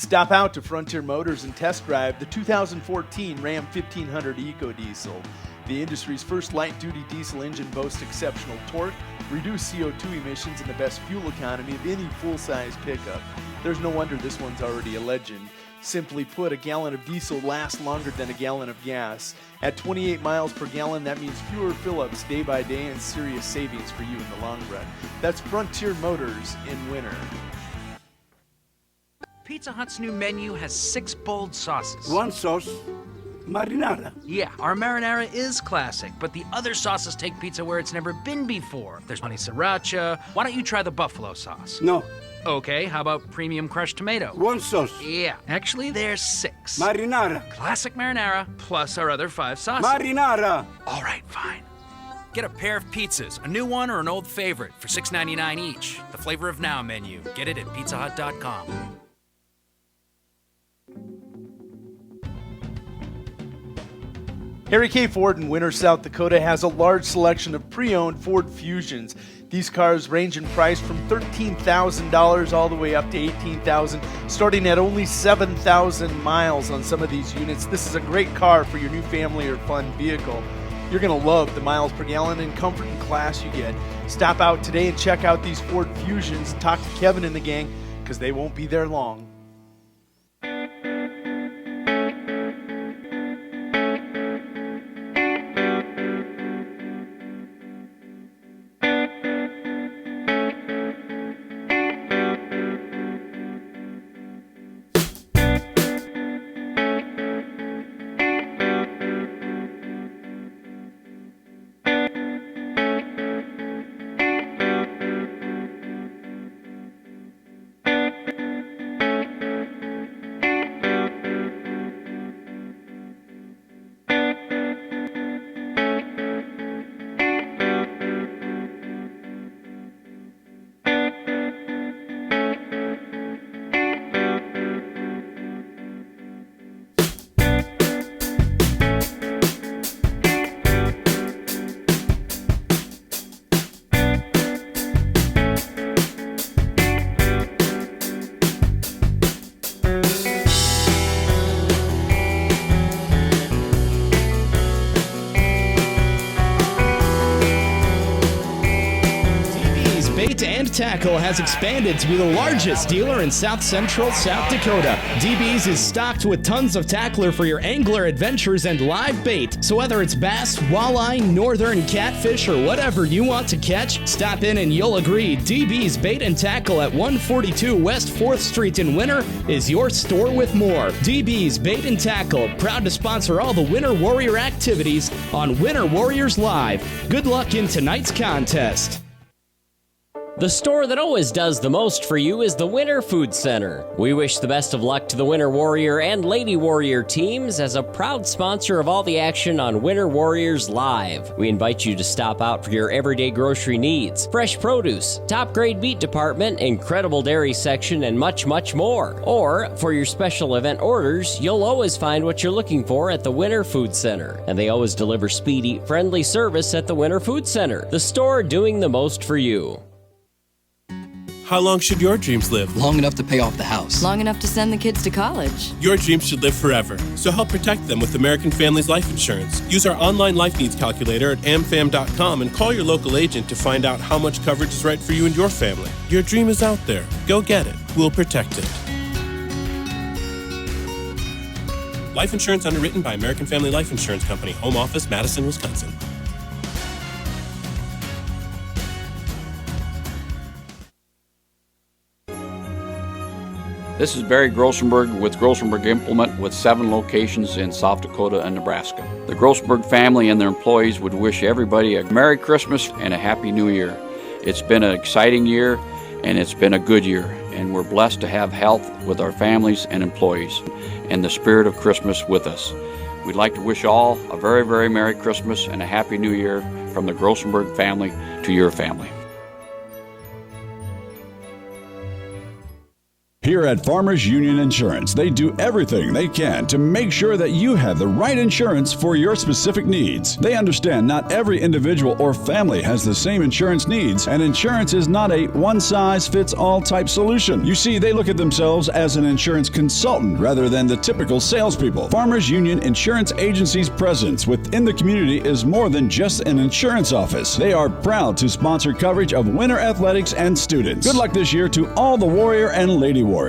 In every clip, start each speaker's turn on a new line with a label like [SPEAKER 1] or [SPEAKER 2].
[SPEAKER 1] Stop out to Frontier Motors and test drive the 2014 Ram 1500 EcoDiesel. The industry's first light-duty diesel engine boasts exceptional torque, reduced CO2 emissions, and the best fuel economy of any full-size pickup. There's no wonder this one's already a legend. Simply put, a gallon of diesel lasts longer than a gallon of gas. At 28 miles per gallon, that means fewer fill-ups day by day and serious savings for you in the long run. That's Frontier Motors in winter.
[SPEAKER 2] Pizza Hut's new menu has 6 bold sauces.
[SPEAKER 3] One sauce, marinara.
[SPEAKER 2] Yeah, our marinara is classic, but the other sauces take pizza where it's never been before. There's honey sriracha. Why don't you try the buffalo sauce?
[SPEAKER 3] No.
[SPEAKER 2] Okay, how about premium crushed tomato?
[SPEAKER 3] One sauce.
[SPEAKER 2] Yeah, actually there's 6.
[SPEAKER 3] Marinara.
[SPEAKER 2] Classic marinara, plus our other 5 sauces.
[SPEAKER 3] Marinara.
[SPEAKER 2] All right, fine. Get a pair of pizzas, a new one or an old favorite, for $6.99 each. The Flavor of Now menu. Get it at pizzahut.com.
[SPEAKER 1] Harry K. Ford in Winter, South Dakota has a large selection of pre-owned Ford Fusions. These cars range in price from $13,000 all the way up to $18,000, starting at only 7,000 miles on some of these units. This is a great car for your new family or fun vehicle. You're going to love the miles per gallon and comfort and class you get. Stop out today and check out these Ford Fusions and talk to Kevin and the gang, because they won't be there long.
[SPEAKER 4] Tackle has expanded to be the largest dealer in South Central South Dakota. DB's is stocked with tons of tackler for your angler adventures and live bait. So whether it's bass, walleye, northern catfish, or whatever you want to catch, stop in and you'll agree DB's Bait and Tackle at 142 West 4th Street in Winter is your store with more. DB's Bait and Tackle, proud to sponsor all the Winter Warrior activities on Winter Warriors Live. Good luck in tonight's contest.
[SPEAKER 5] The store that always does the most for you is the Winter Food Center. We wish the best of luck to the Winter Warrior and Lady Warrior teams as a proud sponsor of all the action on Winter Warriors Live. We invite you to stop out for your everyday grocery needs, fresh produce, top-grade meat department, incredible dairy section, and much, much more. Or, for your special event orders, you'll always find what you're looking for at the Winter Food Center. And they always deliver speedy, friendly service at the Winter Food Center, the store doing the most for you.
[SPEAKER 6] How long should your dreams live?
[SPEAKER 7] Long enough to pay off the house.
[SPEAKER 8] Long enough to send the kids to college.
[SPEAKER 6] Your dreams should live forever. So help protect them with American Families Life Insurance. Use our online life needs calculator at amfam.com and call your local agent to find out how much coverage is right for you and your family. Your dream is out there. Go get it. We'll protect it. Life insurance underwritten by American Family Life Insurance Company. Home office, Madison, Wisconsin.
[SPEAKER 9] This is Barry Grossenberg with Grossenberg Implement with 7 locations in South Dakota and Nebraska. The Grossenberg family and their employees would wish everybody a Merry Christmas and a Happy New Year. It's been an exciting year and it's been a good year, and we're blessed to have health with our families and employees and the spirit of Christmas with us. We'd like to wish all a very, very Merry Christmas and a Happy New Year from the Grossenberg family to your family.
[SPEAKER 7] Here at Farmers Union Insurance, they do everything they can to make sure that you have the right insurance for your specific needs. They understand not every individual or family has the same insurance needs, and insurance is not a one-size-fits-all type solution. You see, they look at themselves as an insurance consultant rather than the typical salespeople. Farmers Union Insurance Agency's presence within the community is more than just an insurance office. They are proud to sponsor coverage of winter athletics and students. Good luck this year to all the Warrior and Lady Warriors.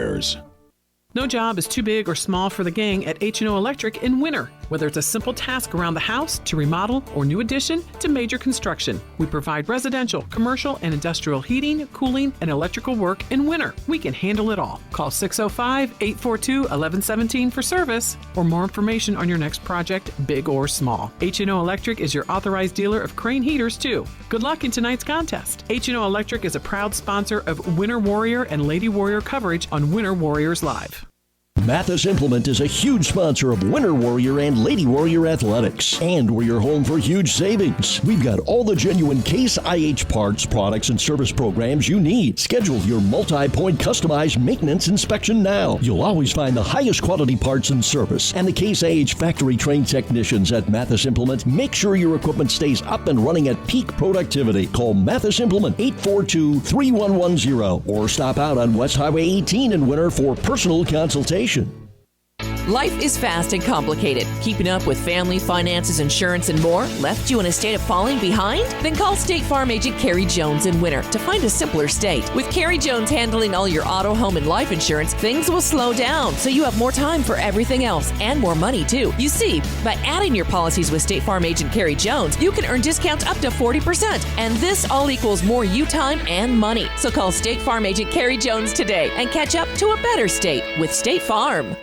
[SPEAKER 10] No job is too big or small for the gang at H&O Electric in winter. Whether it's a simple task around the house, to remodel, or new addition, to major construction, we provide residential, commercial, and industrial heating, cooling, and electrical work in winter. We can handle it all. Call 605-842-1117 for service or more information on your next project, big or small. H&O Electric is your authorized dealer of Crane heaters, too. Good luck in tonight's contest. H&O Electric is a proud sponsor of Winter Warrior and Lady Warrior coverage on Winter Warriors Live.
[SPEAKER 11] Mathis Implement is a huge sponsor of Winter Warrior and Lady Warrior athletics, and we're your home for huge savings. We've got all the genuine Case IH parts, products, and service programs you need. Schedule your multi-point customized maintenance inspection now. You'll always find the highest quality parts and service, and the Case IH factory-trained technicians at Mathis Implement make sure your equipment stays up and running at peak productivity. Call Mathis Implement 842-3110 or stop out on West Highway 18 in Winter for personal consultation.
[SPEAKER 8] Life is fast and complicated. Keeping up with family, finances, insurance, and more left you in a state of falling behind? Then call State Farm agent Carrie Jones in Winter to find a simpler state. With Carrie Jones handling all your auto, home, and life insurance, things will slow down so you have more time for everything else and more money, too. You see, by adding your policies with State Farm agent Carrie Jones, you can earn discounts up to 40%. And this all equals more you time and money. So call State Farm agent Carrie Jones today and catch up to a better state with State Farm.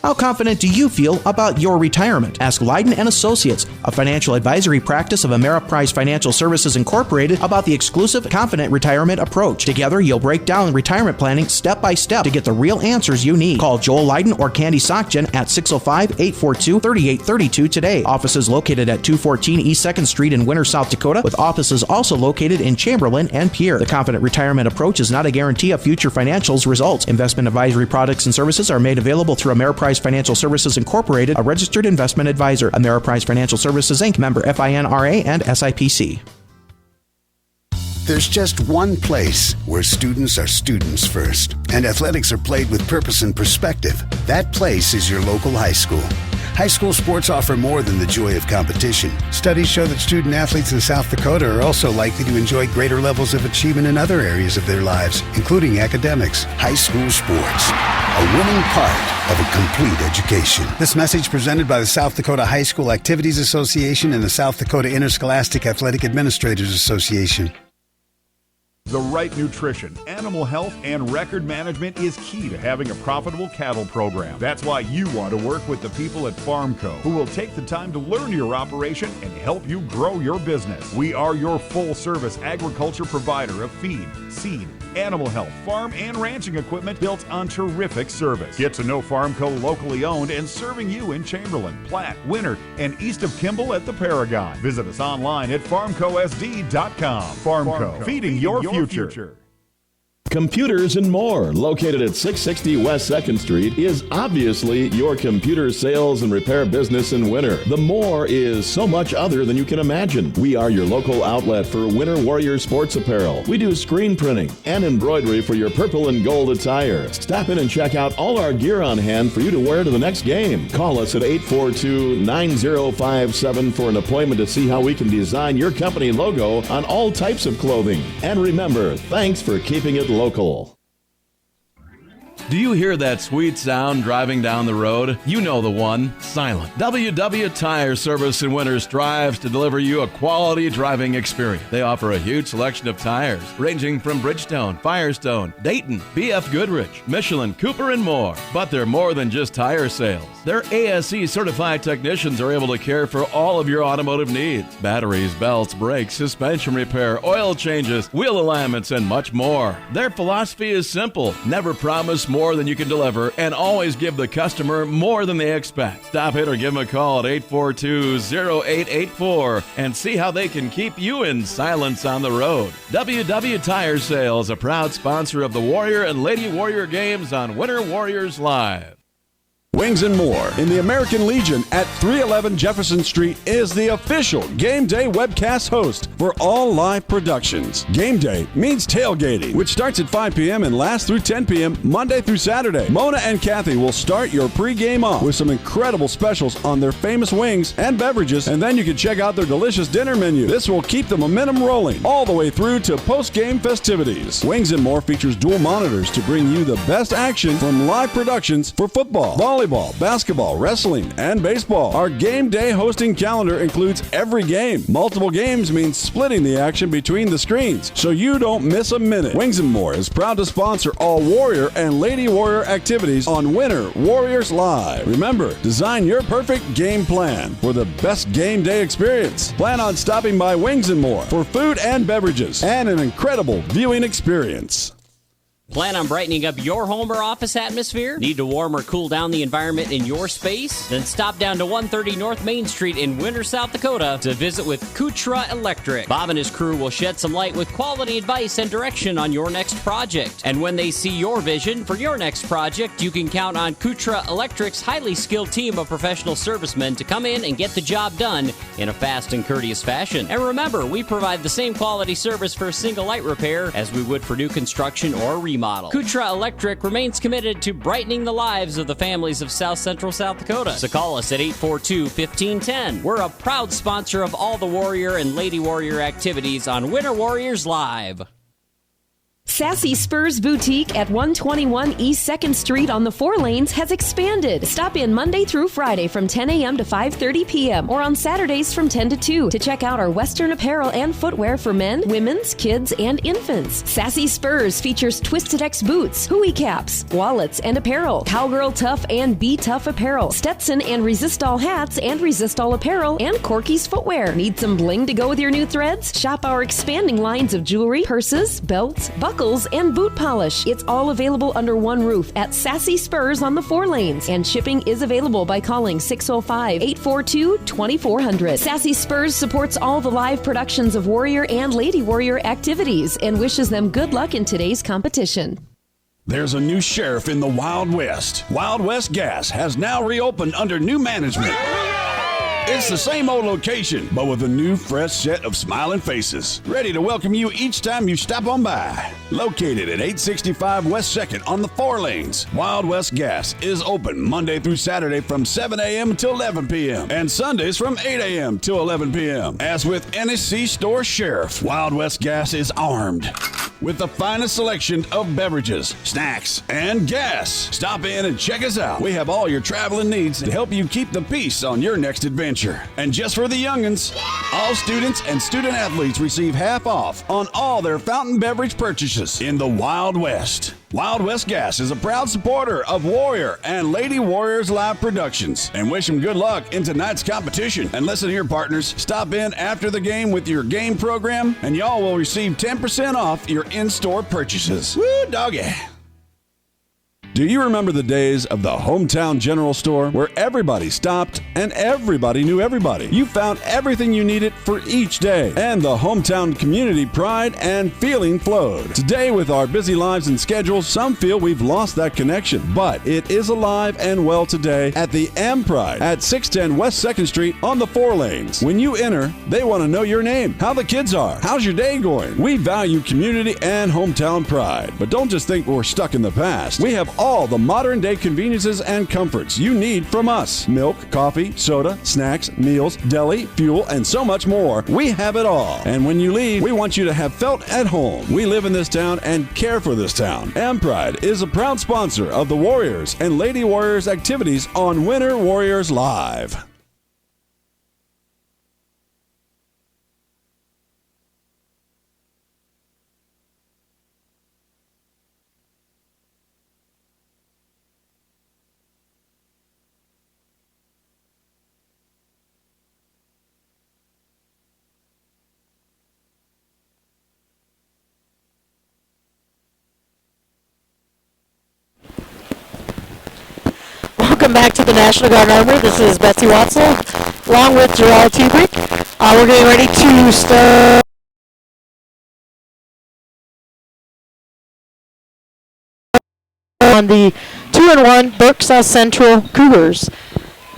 [SPEAKER 12] How confident do you feel about your retirement? Ask Leiden & Associates, a financial advisory practice of Ameriprise Financial Services Incorporated, about the exclusive Confident Retirement approach. Together, you'll break down retirement planning step by step to get the real answers you need. Call Joel Leiden or Candy Sockgen at 605-842-3832 today. Offices located at 214 East 2nd Street in Winter, South Dakota, with offices also located in Chamberlain and Pierre. The Confident Retirement approach is not a guarantee of future financials results. Investment advisory products and services are made available through Ameriprise Financial Services Incorporated, a registered investment advisor. Ameriprise Financial Services, Inc., member FINRA and SIPC.
[SPEAKER 13] There's just one place where students are students first, and athletics are played with purpose and perspective. That place is your local high school. High school sports offer more than the joy of competition. Studies show that student athletes in South Dakota are also likely to enjoy greater levels of achievement in other areas of their lives, including academics. High school sports, a winning part of a complete education. This message presented by the South Dakota High School Activities Association and the South Dakota Interscholastic Athletic Administrators Association.
[SPEAKER 14] The right nutrition, animal health, and record management is key to having a profitable cattle program. That's why you want to work with the people at FarmCo, who will take the time to learn your operation and help you grow your business. We are your full-service agriculture provider of feed, seed, animal health, farm, and ranching equipment built on terrific service. Get to know FarmCo locally owned and serving you in Chamberlain, Platte, Winter, and east of Kimball at the Paragon. Visit us online at farmcosd.com. FarmCo, feeding your future.
[SPEAKER 15] Computers and More, located at 660 West 2nd Street, is obviously your computer sales and repair business in winter. The More is so much other than you can imagine. We are your local outlet for Winter Warrior sports apparel. We do screen printing and embroidery for your purple and gold attire. Stop in and check out all our gear on hand for you to wear to the next game. Call us at 842-9057 for an appointment to see how we can design your company logo on all types of clothing. And remember, thanks for keeping it local.
[SPEAKER 16] Do you hear that sweet sound driving down the road? You know the one, silent. WW Tire Service in Winter strives to deliver you a quality driving experience. They offer a huge selection of tires, ranging from Bridgestone, Firestone, Dayton, BF Goodrich, Michelin, Cooper, and more. But they're more than just tire sales. Their ASE certified technicians are able to care for all of your automotive needs. Batteries, belts, brakes, suspension repair, oil changes, wheel alignments, and much more. Their philosophy is simple. Never promise more more than you can deliver and always give the customer more than they expect. Stop in or give them a call at 842-0884 and see how they can keep you in silence on the road. WW Tire Sales, a proud sponsor of the Warrior and Lady Warrior games on Winter Warriors Live.
[SPEAKER 7] Wings and More in the American Legion at 311 Jefferson Street is the official Game Day webcast host for all live productions. Game Day means tailgating, which starts at 5 p.m. and lasts through 10 p.m. Monday through Saturday. Mona and Kathy will start your pregame off with some incredible specials on their famous wings and beverages, and then you can check out their delicious dinner menu. This will keep the momentum rolling all the way through to post-game festivities. Wings and More features dual monitors to bring you the best action from live productions for football, volleyball, basketball, wrestling, and baseball. Our game day hosting calendar includes every game. Multiple games means splitting the action between the screens, so you don't miss a minute. Wings and More is proud to sponsor all Warrior and Lady Warrior activities on Winter Warriors Live. Remember, design your perfect game plan for the best game day experience. Plan on stopping by Wings and More for food and beverages and an incredible viewing experience.
[SPEAKER 5] Plan on brightening up your home or office atmosphere? Need to warm or cool down the environment in your space? Then stop down to 130 North Main Street in Winter, South Dakota to visit with Kutra Electric. Bob and his crew will shed some light with quality advice and direction on your next project. And when they see your vision for your next project, you can count on Kutra Electric's highly skilled team of professional servicemen to come in and get the job done in a fast and courteous fashion. And remember, we provide the same quality service for a single light repair as we would for new construction or remodel. Kutra Electric remains committed to brightening the lives of the families of South Central South Dakota. So call us at 842-1510. We're a proud sponsor of all the Warrior and Lady Warrior activities on Winter Warriors Live.
[SPEAKER 17] Sassy Spurs Boutique at 121 East 2nd Street on the 4 Lanes has expanded. Stop in Monday through Friday from 10 a.m. to 5:30 p.m. or on Saturdays from 10 to 2 to check out our Western apparel and footwear for men, women's, kids, and infants. Sassy Spurs features Twisted X boots, hooey caps, wallets, and apparel, Cowgirl Tough and Be Tough apparel, Stetson and Resistol hats and Resistol apparel, and Corky's footwear. Need some bling to go with your new threads? Shop our expanding lines of jewelry, purses, belts, buckles, and boot polish. It's all available under one roof at Sassy Spurs on the 4 Lanes, and shipping is available by calling 605-842-2400. Sassy Spurs supports all the live productions of Warrior and Lady Warrior activities and wishes them good luck in today's competition.
[SPEAKER 7] There's a new sheriff in the Wild West. Wild West Gas has now reopened under new management. It's the same old location, but with a new, fresh set of smiling faces, ready to welcome you each time you stop on by. Located at 865 West 2nd on the 4 Lanes, Wild West Gas is open Monday through Saturday from 7 a.m. until 11 p.m. and Sundays from 8 a.m. to 11 p.m. As with any C-store sheriff, Wild West Gas is armed with the finest selection of beverages, snacks, and gas. Stop in and check us out. We have all your traveling needs to help you keep the peace on your next adventure. And just for the youngins, all students and student athletes receive half off on all their fountain beverage purchases in the Wild West. Wild West Gas is a proud supporter of Warrior and Lady Warriors Live Productions and wish them good luck in tonight's competition. And listen here, partners, stop in after the game with your game program and y'all will receive 10% off your in-store purchases. Woo, doggy. Do you remember the days of the hometown general store where everybody stopped and everybody knew everybody? You found everything you needed for each day, and the hometown community pride and feeling flowed. Today, with our busy lives and schedules, some feel we've lost that connection, but it is alive and well today at the M Pride at 610 West 2nd Street on the 4 Lanes. When you enter, they want to know your name, how the kids are, how's your day going. We value community and hometown pride, but don't just think we're stuck in the past. We have all the modern day conveniences and comforts you need from us. Milk, coffee, soda, snacks, meals, deli, fuel, and so much more. We have it all. And when you leave, we want you to have felt at home. We live in this town and care for this town. M Pride is a proud sponsor of the Warriors and Lady Warriors activities on Winter Warriors Live.
[SPEAKER 18] back to the National Guard Armory. This is Betsy Watzel, along with Gerald Tebrick. We're getting ready to start on the 2-1 Burke South Central Cougars.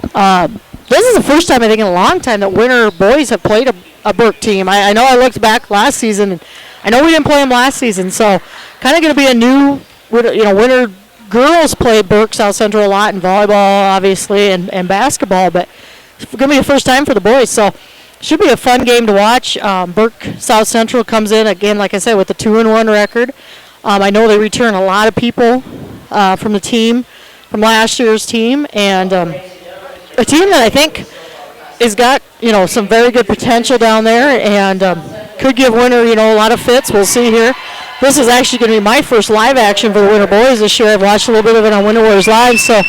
[SPEAKER 18] This is the first time, I think, in a long time that Winter boys have played a Burke team. I know I looked back last season, and I know we didn't play them last season, so kind of going to be a new, Winter girls play Burke South Central a lot in volleyball, obviously, and basketball, but it's going to be the first time for the boys, so should be a fun game to watch. Burke South Central comes in, again, like I said, with a 2-1 record. I know they return a lot of people from the team, from last year's team, and a team that I think has got, some very good potential down there, and could give Winter, a lot of fits. We'll see here. This is actually going to be my first live action for the Winter boys this year. I've watched a little bit of it on Winter Warriors Live, so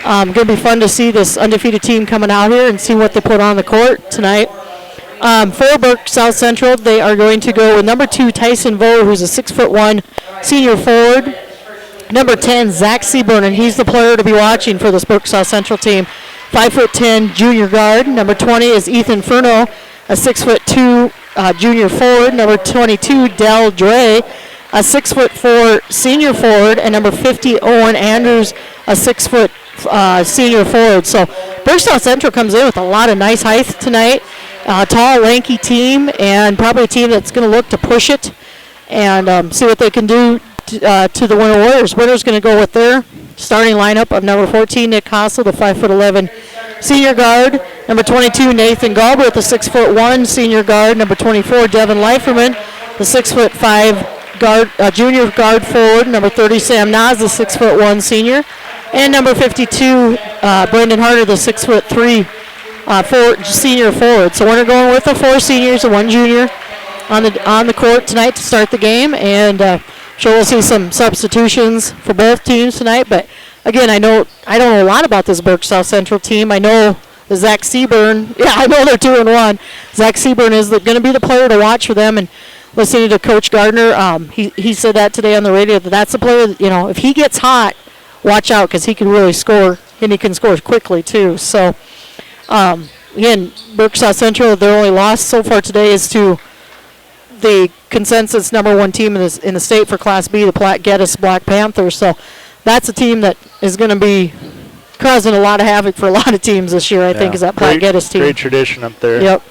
[SPEAKER 18] going to be fun to see this undefeated team coming out here and see what they put on the court tonight. For Burke South Central, they are going to go with number 2, Tyson Vo, who's a 6'1" senior forward. Number 10, Zach Seaburn, and he's the player to be watching for this Burke South Central team. 5'10" junior guard. Number 20 is Ethan Furno, a 6'2" junior forward. Number 22, Del Dre, a 6'4" senior forward, and number 50, Owen Andrews, a 6' senior forward. So Burke South Central comes in with a lot of nice height tonight. Tall, lanky team, and probably a team that's going to look to push it and see what they can do to the Winter Warriors. Winter's going to go with their starting lineup of number 14, Nick Hassel, the 5'11" senior guard. Number 22, Nathan Galbraith, the 6'1" senior guard. Number 24, Devin Leiferman, the 6'5" guard, junior guard forward. Number 30, Sam Nas, the 6'1" senior. And number 52, Brendan Harder, the 6'3" senior forward. So we're going with the 4 seniors and 1 junior on the court tonight to start the game, and sure we'll see some substitutions for both teams tonight. But again, I don't know a lot about this Burke South Central team. I know the Zach Seaburn. Yeah, I know they're 2-1. Zach Seaburn is going to be the player to watch for them. And listening to Coach Gardner, he said that today on the radio, that's the player. If he gets hot, watch out, because he can really score, and he can score quickly too. So. Again, Burke South Central, their only loss so far today is to the consensus number 1 team in the state for Class B, the Platte Geddes Black Panthers. So that's a team that is going to be causing a lot of havoc for a lot of teams this year, I think, is that Platte Geddes team.
[SPEAKER 19] Great tradition up there.
[SPEAKER 18] Yep.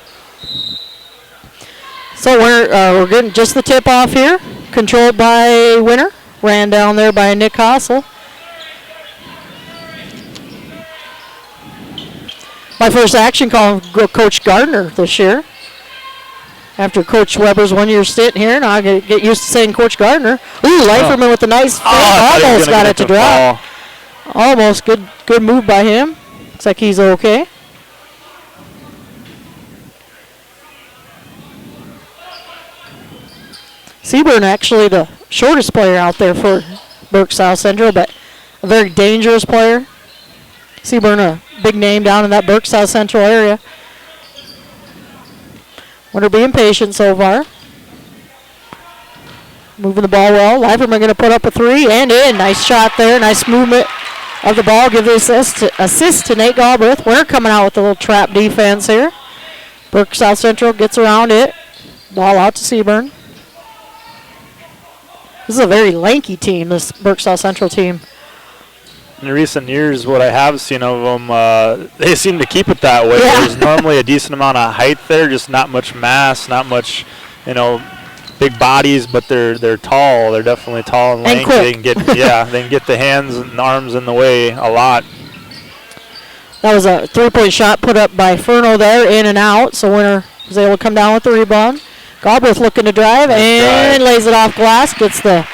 [SPEAKER 18] So we're getting just the tip off here, controlled by Winter, ran down there by Nick Hassel. My first action call, Coach Gardner this year. After Coach Weber's 1-year stint here, now I get used to saying Coach Gardner. Ooh, Leiferman with a nice fake, almost got it to drop. Almost, good move by him. Looks like he's okay. Seaburn actually the shortest player out there for Burke South Central, but a very dangerous player. Seaburn, a big name down in that Burke South Central area. Winter being patient so far. Moving the ball well. Leiferman going to put up a 3 and in. Nice shot there. Nice movement of the ball. Give the assist to Nate Galbraith. Winter coming out with a little trap defense here. Burke South Central gets around it. Ball out to Seaburn. This is a very lanky team, this Burke South Central team.
[SPEAKER 19] In recent years, what I have seen of them, they seem to keep it that way. Yeah. There's normally a decent amount of height there, just not much mass, not much, big bodies, but they're tall. They're definitely tall and lanky.
[SPEAKER 18] Quick.
[SPEAKER 19] They can get they can get the hands and arms in the way a lot.
[SPEAKER 18] That was a 3-point shot put up by Furno there, in and out. So Winter was able to come down with the rebound. Galbraith looking to drive and lays it off glass, gets the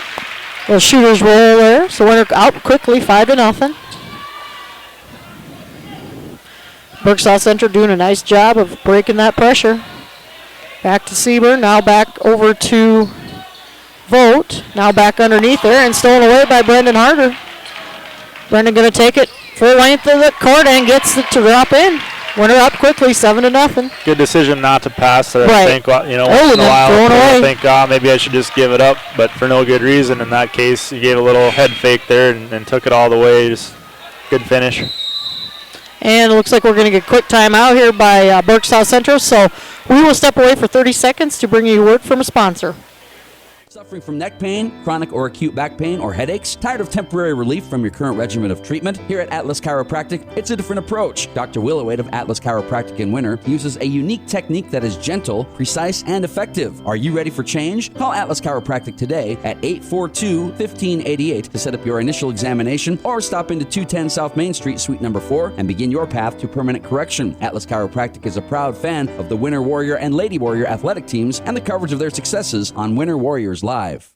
[SPEAKER 18] little shooter's roll there. So Winter out quickly, 5-0. Burke South Central doing a nice job of breaking that pressure. Back to Seaburn, now back over to Vogt. Now back underneath there and stolen away by Brendan Harder. Brendan going to take it full length of the court and gets it to drop in. Winter up quickly, 7-0.
[SPEAKER 19] Good decision not to pass it.
[SPEAKER 18] Right.
[SPEAKER 19] I think, once in a while, I think, maybe I should just give it up, but for no good reason. In that case, he gave a little head fake there and took it all the way. Just good finish.
[SPEAKER 18] And it looks like we're going to get a quick timeout here by Burke South Central. So we will step away for 30 seconds to bring you a word from a sponsor.
[SPEAKER 20] Suffering from neck pain, chronic or acute back pain, or headaches? Tired of temporary relief from your current regimen of treatment? Here at Atlas Chiropractic, it's a different approach. Dr. Willowade of Atlas Chiropractic in Winter uses a unique technique that is gentle, precise, and effective. Are you ready for change? Call Atlas Chiropractic today at 842-1588 to set up your initial examination, or stop into 210 South Main Street, Suite number 4, and begin your path to permanent correction. Atlas Chiropractic is a proud fan of the Winter Warrior and Lady Warrior athletic teams and the coverage of their successes on Winter Warriors Live.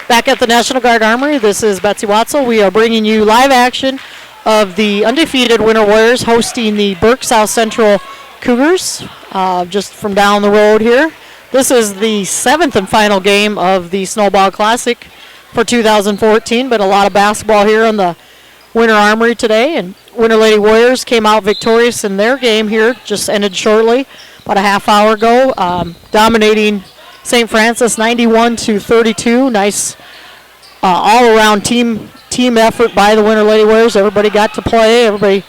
[SPEAKER 18] Back at the National Guard Armory, this is Betsy Watzel. We are bringing you live action of the undefeated Winter Warriors hosting the Burke South Central Cougars, just from down the road here. This is the 7th and final game of the Snowball Classic for 2014, but a lot of basketball here on the Winter Armory today. And Winter Lady Warriors came out victorious in their game here, just ended shortly, about a half hour ago, dominating St. Francis 91-32. Nice all-around team effort by the Winter Lady Warriors. Everybody got to play. Almost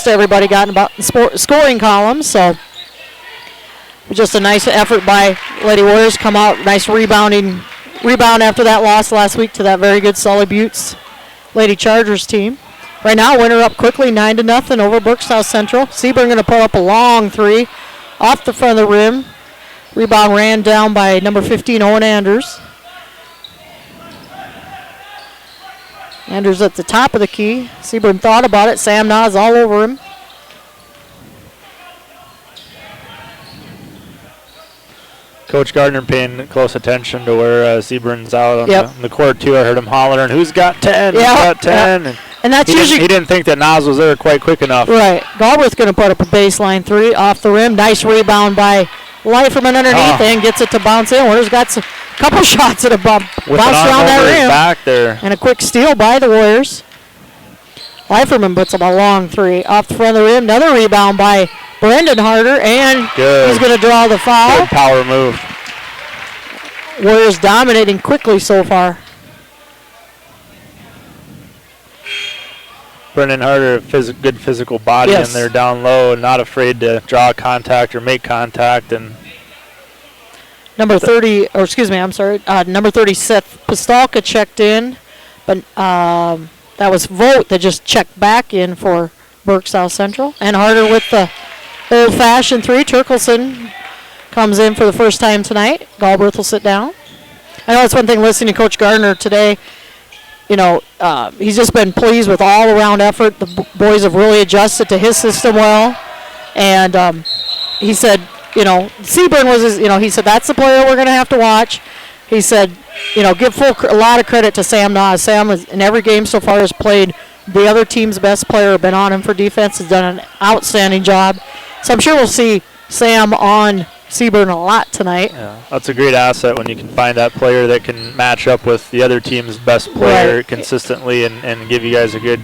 [SPEAKER 18] everybody got about scoring columns. So just a nice effort by Lady Warriors. Come out, nice rebound after that loss last week to that very good Sully Buttes Lady Chargers team. Right now, Winter up quickly, 9-0 over Burke South Central. Seaburn going to pull up a long three off the front of the rim. Rebound ran down by number 15, Owen Anders. Anders at the top of the key. Seaburn thought about it. Sam Nas all over him.
[SPEAKER 19] Coach Gardner paying close attention to where Seaburn's out on the court, too. I heard him hollering, who's got 10? Who's got 10?
[SPEAKER 18] And that's
[SPEAKER 19] he didn't think that Nas was there quite quick enough.
[SPEAKER 18] Right. Galbraith's going to put up a baseline three off the rim. Nice rebound by Leiferman underneath and gets it to bounce in. Warriors got a couple shots at a bump. Bounced around that rim.
[SPEAKER 19] Back there.
[SPEAKER 18] And a quick steal by the Warriors. Leiferman puts up a long three off the front of the rim. Another rebound by Brendan Harder, and he's going to draw the foul.
[SPEAKER 19] Good power move.
[SPEAKER 18] Warriors dominating quickly so far.
[SPEAKER 19] Brendan Harder, good physical body in there down low, not afraid to draw contact or make contact. And
[SPEAKER 18] number 30, number 30, Seth Pistolka checked in, but that was Vogt that just checked back in for Burke South Central. And Harder with the old-fashioned three. Turkelson comes in for the first time tonight. Galbraith will sit down. I know it's one thing listening to Coach Gardner today. He's just been pleased with all-around effort. The boys have really adjusted to his system well. And he said, Seaburn was he said, that's the player we're going to have to watch. He said, give a lot of credit to Sam Nas. Sam, in every game so far, has played the other team's best player, been on him for defense, has done an outstanding job. So I'm sure we'll see Sam on Seaburn a lot tonight.
[SPEAKER 19] Yeah, that's a great asset when you can find that player that can match up with the other team's best player consistently and give you guys a good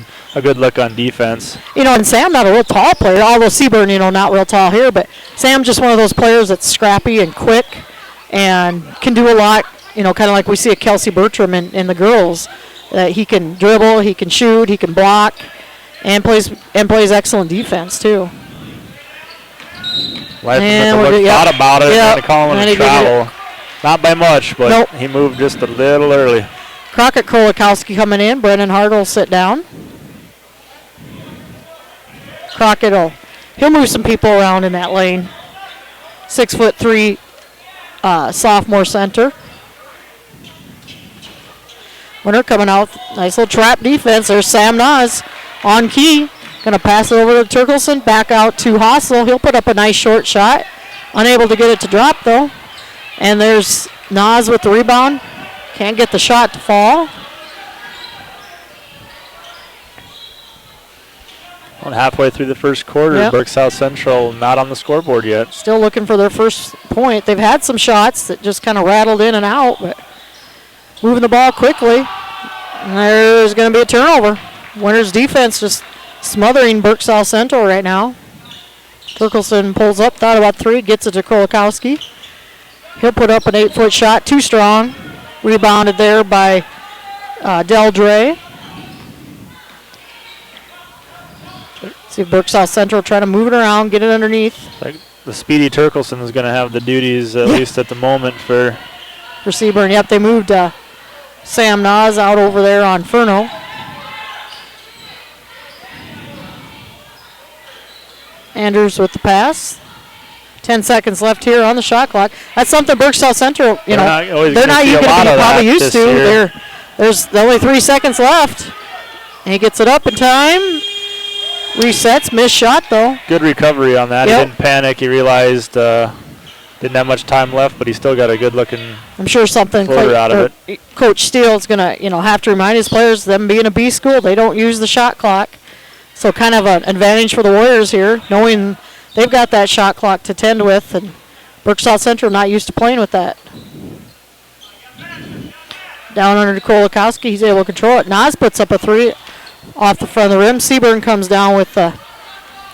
[SPEAKER 19] look on defense.
[SPEAKER 18] And Sam not a real tall player, although Seaburn, not real tall here, but Sam just one of those players that's scrappy and quick and can do a lot, kind of like we see a Kelsey Bertram in the girls. He can dribble, he can shoot, he can block, and plays excellent defense too.
[SPEAKER 19] Thought about it and calling it a travel. Not by much, but he moved just a little early.
[SPEAKER 18] Crockett Kolakowski coming in. Brendan Hart will sit down. Crockett he'll move some people around in that lane. 6'3", sophomore center. Winter coming out. Nice little trap defense. There's Sam Nas on key. Going to pass it over to Turkelson. Back out to Hossel. He'll put up a nice short shot. Unable to get it to drop, though. And there's Nas with the rebound. Can't get the shot to fall.
[SPEAKER 19] Well, halfway through the first quarter, Burke South Central not on the scoreboard yet.
[SPEAKER 18] Still looking for their first point. They've had some shots that just kind of rattled in and out, but moving the ball quickly. And there's going to be a turnover. Winter's defense just smothering Burke South Central right now. Turkelson pulls up, thought about three, gets it to Kolakowski. He'll put up an 8-foot shot, too strong. Rebounded there by Del Dre. See if Burke South Central trying to move it around, get it underneath.
[SPEAKER 19] Like the speedy Turkelson is going to have the duties, at least at the moment, for
[SPEAKER 18] Seaburn. Yep, they moved Sam Nas out over there on Furno. Andrews with the pass. 10 seconds left here on the shot clock. That's something Burke South Central, they're not going to be probably used to. There's only 3 seconds left. And he gets it up in time. Resets, missed shot though.
[SPEAKER 19] Good recovery on that. Yep. He didn't panic. He realized didn't have much time left, but he still got a good looking.
[SPEAKER 18] I'm sure something
[SPEAKER 19] out of it.
[SPEAKER 18] Coach Steele's going to have to remind his players, them being a B school, they don't use the shot clock. So kind of an advantage for the Warriors here, knowing they've got that shot clock to tend with, and Burke South Central not used to playing with that. Down under to Kolakowski, he's able to control it. Nas puts up a 3 off the front of the rim. Seaburn comes down with the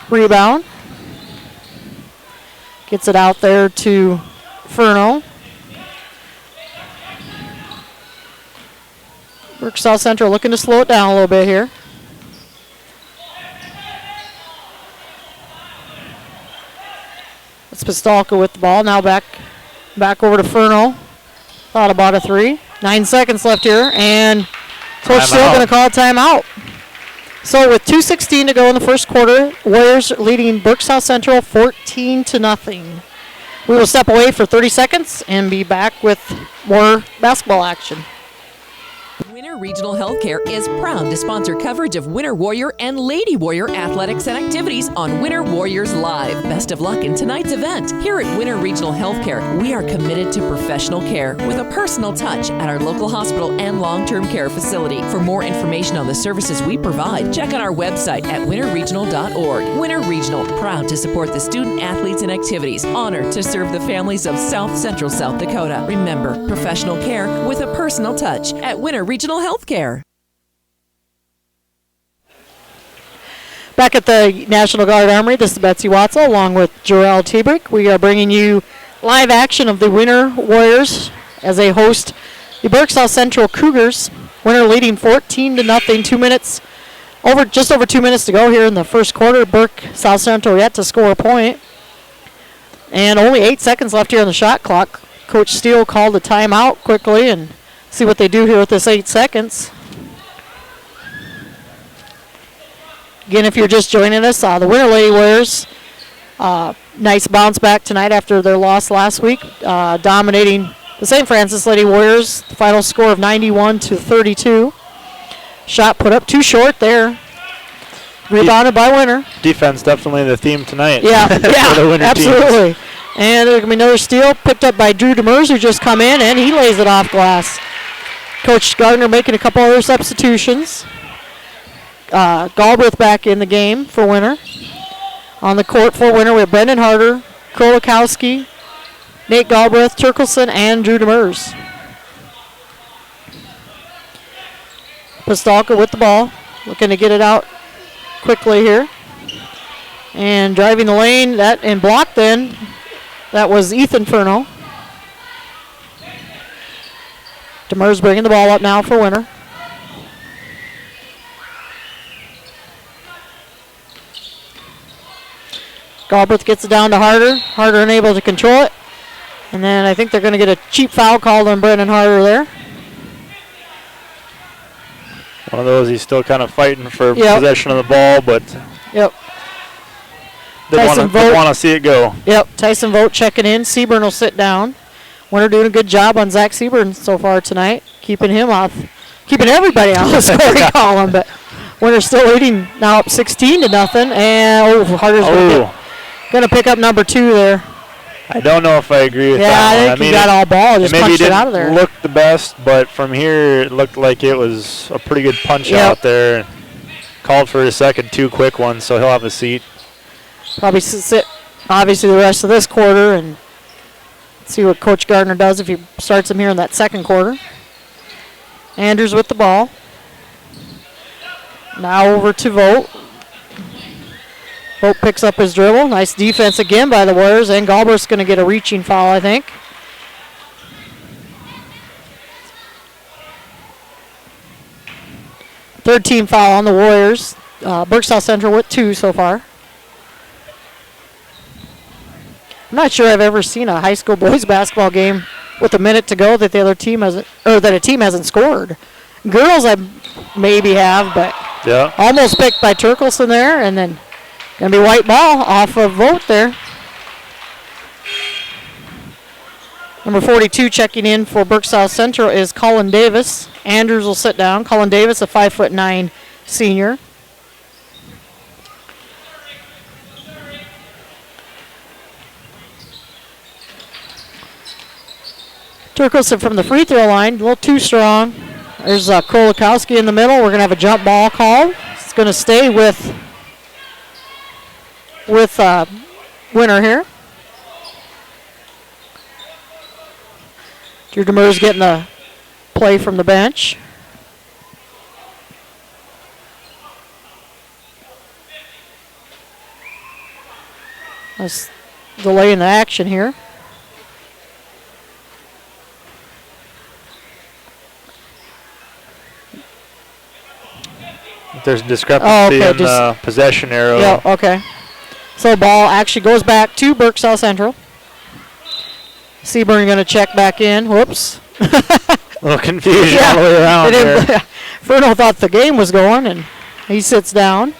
[SPEAKER 18] rebound. Gets it out there to Furno. Burke South Central looking to slow it down a little bit here. It's Pistolka with the ball. Now back over to Furno. Thought about a 3. 9 seconds left here, and Coach Steele going to call a timeout. So with 2:16 to go in the first quarter, Warriors leading Burke South Central 14-0. We will step away for 30 seconds and be back with more basketball action.
[SPEAKER 8] Winter Regional Healthcare is proud to sponsor coverage of Winter Warrior and Lady Warrior athletics and activities on Winter Warriors Live. Best of luck in tonight's event. Here at Winter Regional Healthcare, we are committed to professional care with a personal touch at our local hospital and long-term care facility. For more information on the services we provide, check out our website at winterregional.org. Winter Regional, proud to support the student athletes and activities. Honored to serve the families of South Central South Dakota. Remember, professional care with a personal touch at Winter Regional Healthcare.
[SPEAKER 18] Back at the National Guard Armory, this is Betsy Watzel along with Jarrell Tebrick. We are bringing you live action of the Winter Warriors as they host the Burke South Central Cougars. Winter leading 14-0, just over 2 minutes to go here in the first quarter. Burke South Central yet to score a point. And only 8 seconds left here on the shot clock. Coach Steele called a timeout quickly and see what they do here with this 8 seconds. Again, if you're just joining us, the Winter Lady Warriors, nice bounce back tonight after their loss last week, dominating the St. Francis Lady Warriors. The final score of 91-32. Shot put up too short there. Rebounded by Winter.
[SPEAKER 19] Defense definitely the theme tonight.
[SPEAKER 18] Yeah,
[SPEAKER 19] for the Winter
[SPEAKER 18] absolutely.
[SPEAKER 19] Teams.
[SPEAKER 18] And there's going to be another steal picked up by Drew Demers, who just come in, and he lays it off glass. Coach Gardner making a couple other substitutions. Galbraith back in the game for Winter. On the court for Winter, we have Brendan Harder, Kolakowski, Nate Galbraith, Turkelson, and Drew Demers. Pistolka with the ball, looking to get it out quickly here. And driving the lane, and blocked then. That was Ethan Furno. Demers bringing the ball up now for Winter. Galbraith gets it down to Harder. Harder unable to control it. And then I think they're going to get a cheap foul called on Brendan Harder there.
[SPEAKER 19] One of those he's still kind of fighting for possession of the ball, but they want to see it go.
[SPEAKER 18] Yep, Tyson Vogt checking in. Seaburn will sit down. Winter doing a good job on Zach Seaburn so far tonight, keeping everybody off the scoring column. But Winter still leading now up 16-0, and Harder's going to pick up number 2 there.
[SPEAKER 19] I don't know if I agree with that.
[SPEAKER 18] Yeah, I think he got all ball, just punched it out of there.
[SPEAKER 19] Maybe it didn't look the best, but from here it looked like it was a pretty good punch out there. Called for a second, 2 quick ones, so he'll have a seat.
[SPEAKER 18] Probably sit obviously the rest of this quarter and see what Coach Gardner does if he starts him here in that second quarter. Andrews with the ball. Now over to Vogt. Vogt picks up his dribble. Nice defense again by the Warriors, and Galbraith's going to get a reaching foul, I think. Third team foul on the Warriors. Burke South Central with 2 so far. I'm not sure I've ever seen a high school boys basketball game with a minute to go that the other team hasn't, or that a team hasn't scored. Girls I maybe have, but
[SPEAKER 19] yeah,
[SPEAKER 18] almost picked by Turkelson there, and then gonna be white ball off of Vogt there. Number 42 checking in for Burke South Central is Colin Davis. Andrews will sit down. Colin Davis, a 5'9" senior. Turkelson from the free throw line, a little too strong. There's Kolakowski in the middle. We're going to have a jump ball call. It's going to stay with Winter here. Drew Demers getting the play from the bench. That's delaying the action here.
[SPEAKER 19] There's a discrepancy in the possession arrow.
[SPEAKER 18] Yeah, okay. So the ball actually goes back to Burke South Central. Seaburn going to check back in. Whoops.
[SPEAKER 19] A little confusion all the way around there.
[SPEAKER 18] Furno thought the game was going, and he sits down.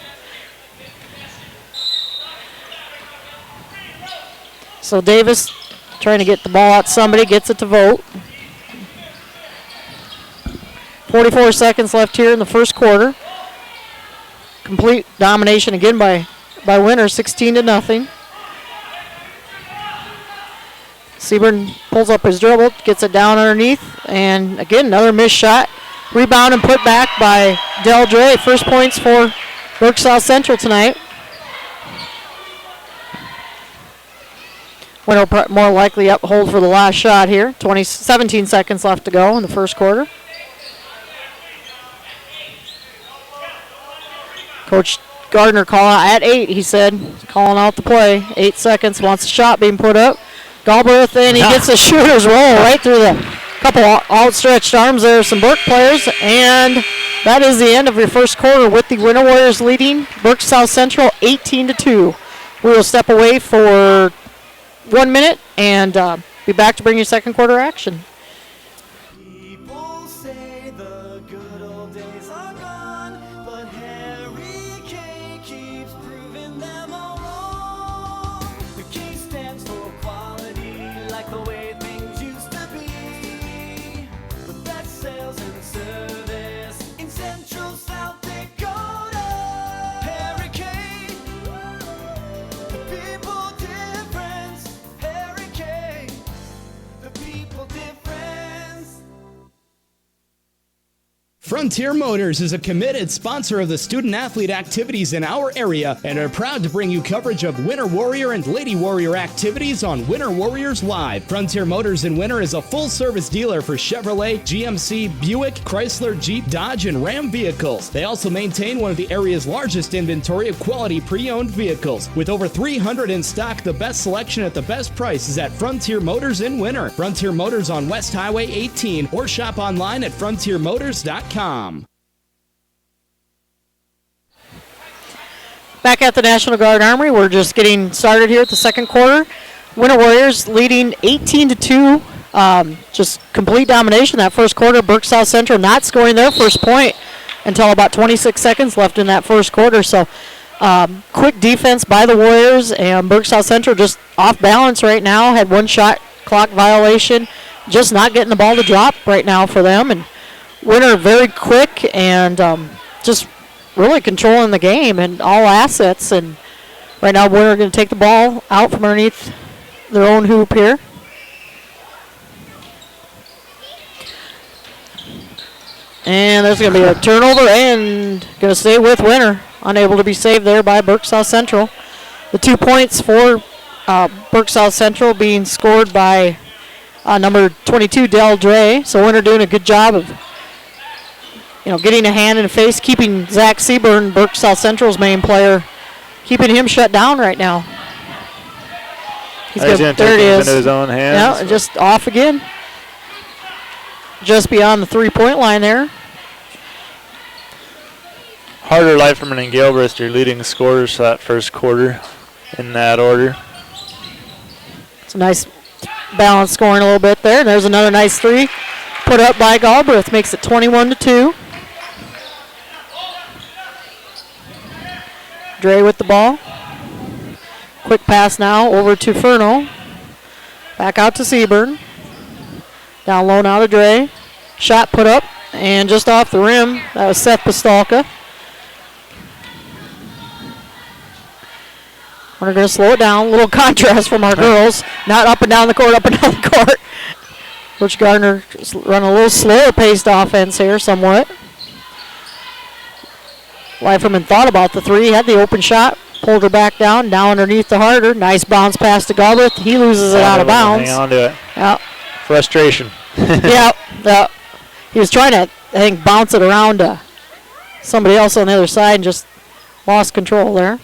[SPEAKER 18] So Davis trying to get the ball out to somebody, gets it to Vogt. 44 seconds left here in the first quarter. Complete domination again by Winter, 16-0. Seaburn pulls up his dribble, gets it down underneath, and again another missed shot. Rebound and put back by Del Dre. First points for Burke South Central tonight. Winter more likely up hold for the last shot here. 17 seconds left to go in the first quarter. Coach Gardner calling at 8, he said, calling out the play. 8 seconds, wants a shot being put up. Galbraith, and he gets a shooter's roll right through the couple outstretched arms there of some Burke players. And that is the end of your first quarter with the Winter Warriors leading Burke South Central 18-2. We will step away for 1 minute and be back to bring you second quarter action.
[SPEAKER 4] Frontier Motors is a committed sponsor of the student-athlete activities in our area and are proud to bring you coverage of Winter Warrior and Lady Warrior activities on Winter Warriors Live. Frontier Motors in Winter is a full-service dealer for Chevrolet, GMC, Buick, Chrysler, Jeep, Dodge, and Ram vehicles. They also maintain one of the area's largest inventory of quality pre-owned vehicles. With over 300 in stock, the best selection at the best price is at Frontier Motors in Winter. Frontier Motors on West Highway 18 or shop online at frontiermotors.com.
[SPEAKER 18] Back at the National Guard Armory, we're just getting started here at the second quarter. Winter Warriors leading 18-2. Just complete domination that first quarter. Burke South Central not scoring their first point until about 26 seconds left in that first quarter. So quick defense by the Warriors, and Burke South Central just off balance right now. Had one shot clock violation. Just not getting the ball to drop right now for them. And Winter very quick and just really controlling the game and all assets. And right now Winter going to take the ball out from underneath their own hoop here. And there's going to be a turnover and going to stay with Winter. Unable to be saved there by Burke South Central. The 2 points for Burke South Central being scored by number 22, Del Dre. So Winter doing a good job of getting a hand in the face, keeping Zach Seaburn, Burke South Central's main player, keeping him shut down right now.
[SPEAKER 19] He's going to take things into his own hands.
[SPEAKER 18] Yeah, just off again. Just beyond the 3-point line there.
[SPEAKER 19] Harder, Leiferman, and Gilbreth, your leading scorers for that first quarter in that order.
[SPEAKER 18] It's a nice balance scoring a little bit there. There's another nice three put up by Galbraith. Makes it 21-2. Dre with the ball. Quick pass now over to Furno. Back out to Seaburn. Down low now to Dre. Shot put up and just off the rim. That was Seth Pistolka. We're going to slow it down. A little contrast from our girls. Not up and down the court, up and down the court. Butch Gardner just running a little slower paced offense here somewhat. Leiferman thought about the three, had the open shot, pulled her back down underneath the Harder. Nice bounce pass to Galbraith. He loses it out of bounds.
[SPEAKER 19] Hang on to it.
[SPEAKER 18] Yep.
[SPEAKER 19] Frustration.
[SPEAKER 18] Yep. He was trying to, I think, bounce it around to somebody else on the other side and just lost control there.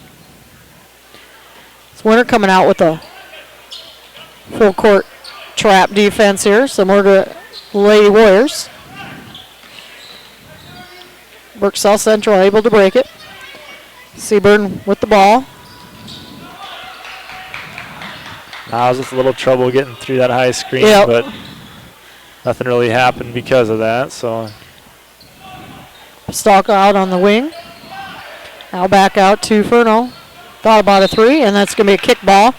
[SPEAKER 18] It's Winter coming out with a full court trap defense here, similar to Lady Warriors. Burke South Central able to break it. Seaburn with the ball.
[SPEAKER 19] I was with a little trouble getting through that high screen, but nothing really happened because of that. So
[SPEAKER 18] Stalka out on the wing. Now back out to Furno. Thought about a three, and that's going to be a kick ball.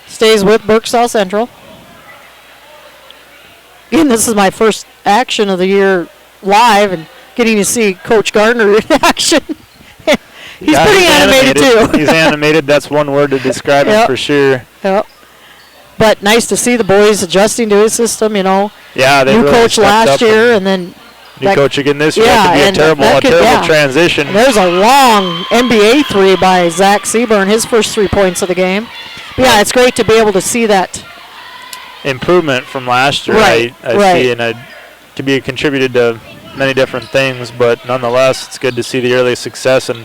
[SPEAKER 18] Stays with Burke South Central. Again, this is my first action of the year live, and getting to see Coach Gardner in action. He's pretty animated too.
[SPEAKER 19] He's animated. That's one word to describe him for sure.
[SPEAKER 18] Yep. But nice to see the boys adjusting to his system, you know.
[SPEAKER 19] Yeah, they
[SPEAKER 18] new
[SPEAKER 19] really
[SPEAKER 18] coach last year, and then
[SPEAKER 19] new coach again this year. That could be a terrible transition.
[SPEAKER 18] And there's a long NBA three by Zach Seaburn, his first 3 points of the game. But yeah, it's great to be able to see that
[SPEAKER 19] improvement from last year.
[SPEAKER 18] Right,
[SPEAKER 19] I see, and it could be contributed to many different things, but nonetheless, it's good to see the early success in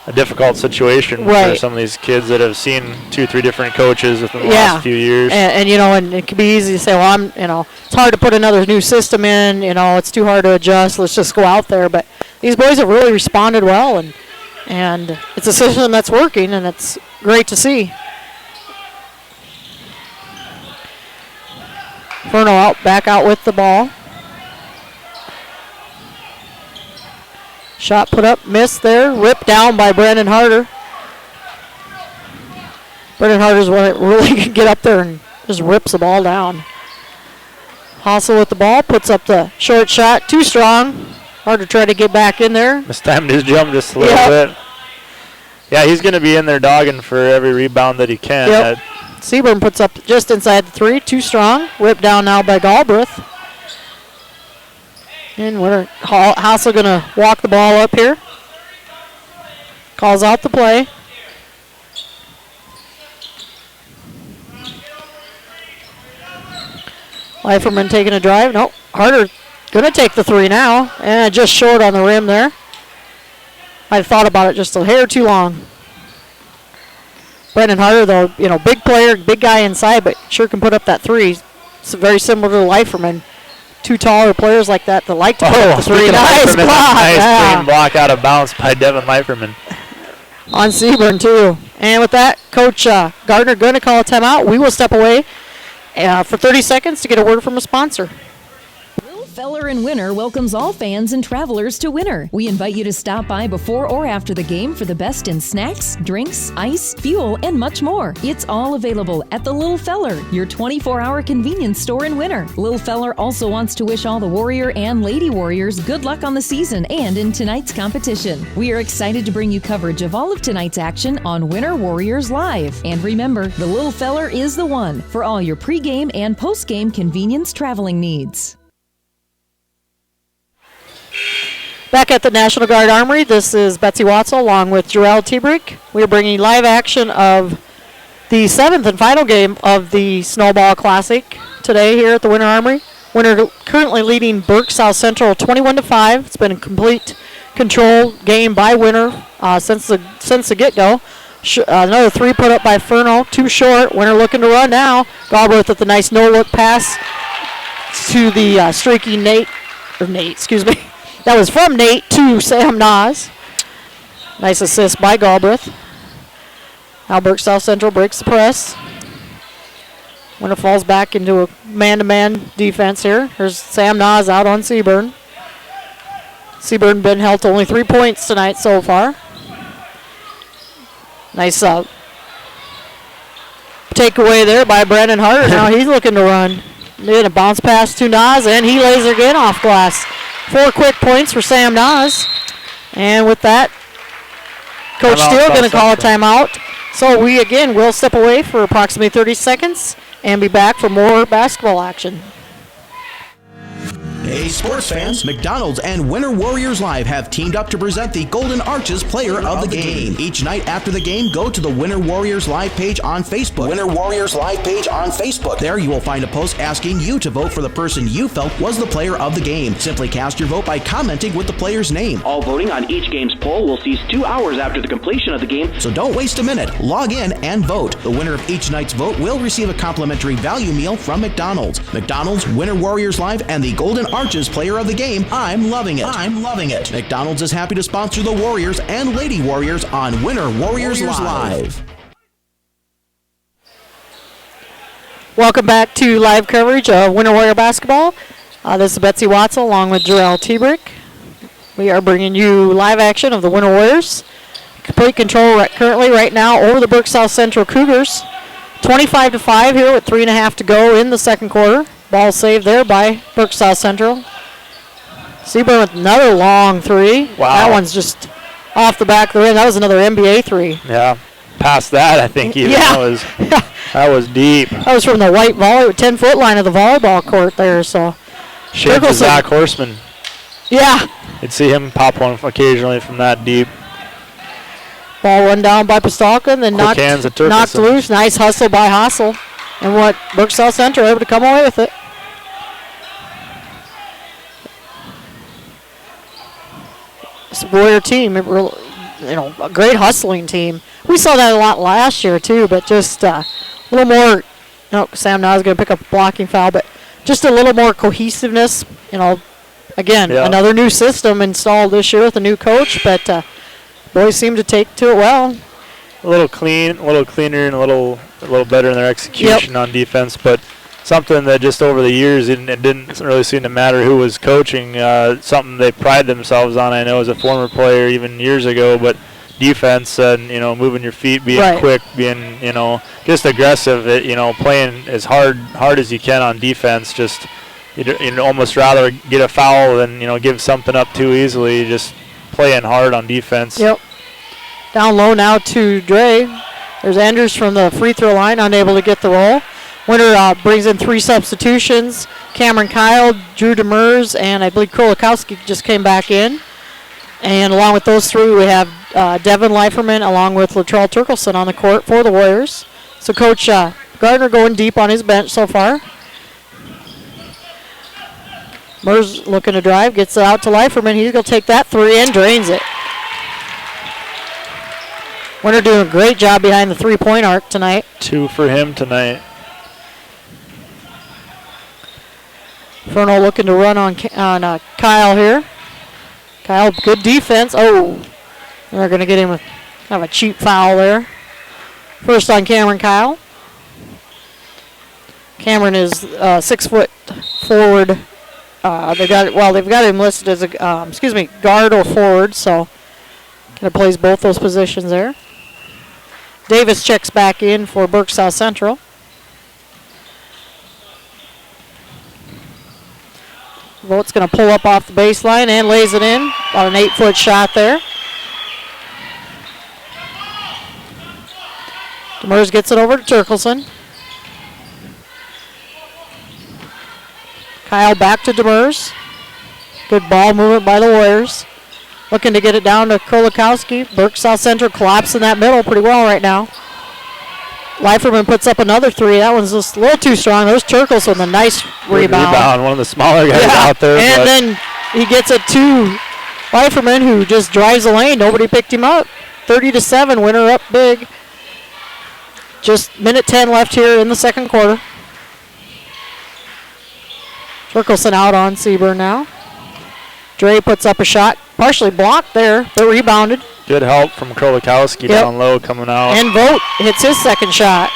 [SPEAKER 19] a difficult situation for some of these kids that have seen 2-3 different coaches within the last few years.
[SPEAKER 18] And you know, and it can be easy to say, well, it's hard to put another new system in, it's too hard to adjust, let's just go out there. But these boys have really responded well, and it's a system that's working, and it's great to see. Furno back out with the ball. Shot put up, missed there, ripped down by Brendan Harder. Brendan Harder's one that really can get up there and just rips the ball down. Hossel with the ball, puts up the short shot, too strong. Harder tried to get back in there.
[SPEAKER 19] Mistimed his jump just a little bit. Yeah, he's going to be in there dogging for every rebound that he can.
[SPEAKER 18] Yep. Seaburn puts up just inside the three, too strong. Ripped down now by Galbraith. And Hossel going to walk the ball up here. Calls out the play. Leiferman taking a drive. Nope. Harder going to take the three now. And just short on the rim there. I thought about it just a hair too long. Brendan Harder, though, big player, big guy inside, but sure can put up that three. It's very similar to Leiferman. Two taller players like that like to put up the three. Nice block.
[SPEAKER 19] Nice clean block out of bounds by Devin Leiferman.
[SPEAKER 18] On Seaburn, too. And with that, Coach Gardner going to call a timeout. We will step away for 30 seconds to get a word from a sponsor.
[SPEAKER 21] Feller and Winter welcomes all fans and travelers to Winter. We invite you to stop by before or after the game for the best in snacks, drinks, ice, fuel, and much more. It's all available at the Little Feller, your 24-hour convenience store in Winter. Little Feller also wants to wish all the Warrior and Lady Warriors good luck on the season and in tonight's competition. We are excited to bring you coverage of all of tonight's action on Winter Warriors Live. And remember, the Little Feller is the one for all your pregame and postgame convenience traveling needs.
[SPEAKER 18] Back at the National Guard Armory, this is Betsy Watzel along with Jarrell Tebrick. We are bringing live action of the 7th and final game of the Snowball Classic today here at the Winter Armory. Winter currently leading Burke South Central 21-5. It's been a complete control game by Winter since the get-go. Another three put up by Furno, too short. Winter looking to run now. Galbraith with a nice no-look pass to the streaky Nate. That was from Nate to Sam Nas. Nice assist by Galbraith. Now Burke South Central breaks the press. Winter falls back into a man-to-man defense here. Here's Sam Nas out on Seaburn. Seaburn been held to only 3 points tonight so far. Nice takeaway there by Brandon Hart. Now he's looking to run. Then a bounce pass to Nas, and he lays it again off glass. 4 quick points for Sam Nas. And with that, Coach Steele going to call a timeout. So we again will step away for approximately 30 seconds and be back for more basketball action.
[SPEAKER 12] Hey, sports fans, McDonald's and Winter Warriors Live have teamed up to present the Golden Arches Player of the Game. Each night after the game, go to the Winter Warriors Live page on Facebook. Winter Warriors Live page on Facebook. There you will find a post asking you to vote for the person you felt was the player of the game. Simply cast your vote by commenting with the player's name.
[SPEAKER 3] All voting on each game's poll will cease 2 hours after the completion of the game.
[SPEAKER 12] So don't waste a minute. Log in and vote. The winner of each night's vote will receive a complimentary value meal from McDonald's. McDonald's, Winter Warriors Live, and the Golden Arches Player of the Game. I'm loving it. I'm loving it. McDonald's is happy to sponsor the Warriors and Lady Warriors on Winter Warriors Live.
[SPEAKER 18] Welcome back to live coverage of Winter Warrior basketball. This is Betsy Watson along with Jarrell Tebrick. We are bringing you live action of the Winter Warriors. Complete control currently right now over the Burke South Central Cougars. 25-5 here with 3.5 to go in the second quarter. Ball saved there by Burke South Central. Seaburn with another long three.
[SPEAKER 19] Wow.
[SPEAKER 18] That one's just off the back of the rim. That was another NBA three.
[SPEAKER 19] Yeah, past that, I think even.
[SPEAKER 18] Yeah.
[SPEAKER 19] That was deep.
[SPEAKER 18] That was from the white 10-foot line of the volleyball court there. So
[SPEAKER 19] Shaped to Zach Horseman.
[SPEAKER 18] Yeah.
[SPEAKER 19] You'd see him pop one occasionally from that deep.
[SPEAKER 18] Ball run down by Pastalka and then knocked loose. Nice hustle by Hassel. And what Burke South Central able to come away with it. This Warrior team, a great hustling team. We saw that a lot last year too, but just a little more. Sam Nas is going to pick up a blocking foul, but just a little more cohesiveness. Again, another new system installed this year with a new coach, but boys seem to take to it well.
[SPEAKER 19] A little cleaner, and a little better in their execution on defense, but something that just over the years it didn't really seem to matter who was coaching. Something they pride themselves on. I know as a former player even years ago, but defense and moving your feet, being quick, being just aggressive. Playing as hard as you can on defense. Just you'd almost rather get a foul than give something up too easily. Just playing hard on defense.
[SPEAKER 18] Yep. Down low now to Dre. There's Andrews from the free throw line, unable to get the roll. Winter brings in 3 substitutions. Cameron Kyle, Drew Demers, and I believe Krolikowski just came back in. And along with those 3, we have Devin Leiferman along with Latrell Turkelson on the court for the Warriors. So Coach Gardner going deep on his bench so far. Mers looking to drive, gets it out to Leiferman. He's going to take that 3 and drains it. Winter doing a great job behind the 3-point arc tonight.
[SPEAKER 19] 2 for him tonight.
[SPEAKER 18] Furno looking to run on Kyle here. Kyle, good defense. Oh, they're going to get him with kind of a cheap foul there. First on Cameron Kyle. Cameron is 6 foot forward. They've got him listed as a guard or forward, so kind of plays both those positions there. Davis checks back in for Burke South Central. Vogt's going to pull up off the baseline and lays it in. About an 8-foot shot there. Demers gets it over to Turkelson. Kyle back to Demers. Good ball movement by the Warriors. Looking to get it down to Krolikowski. Burke South Central collapsing that middle pretty well right now. Leiferman puts up another 3. That one's just a little too strong. There's Turkelson with a nice rebound.
[SPEAKER 19] One of the smaller guys out there.
[SPEAKER 18] And then he gets it to Leiferman, who just drives the lane. Nobody picked him up. 30-7, Winter up big. Just minute 10 left here in the second quarter. Turkelson out on Seaburn now. Dre puts up a shot, partially blocked there, but rebounded.
[SPEAKER 19] Good help from Krolikowski down low coming out.
[SPEAKER 18] And Vogt hits his second shot.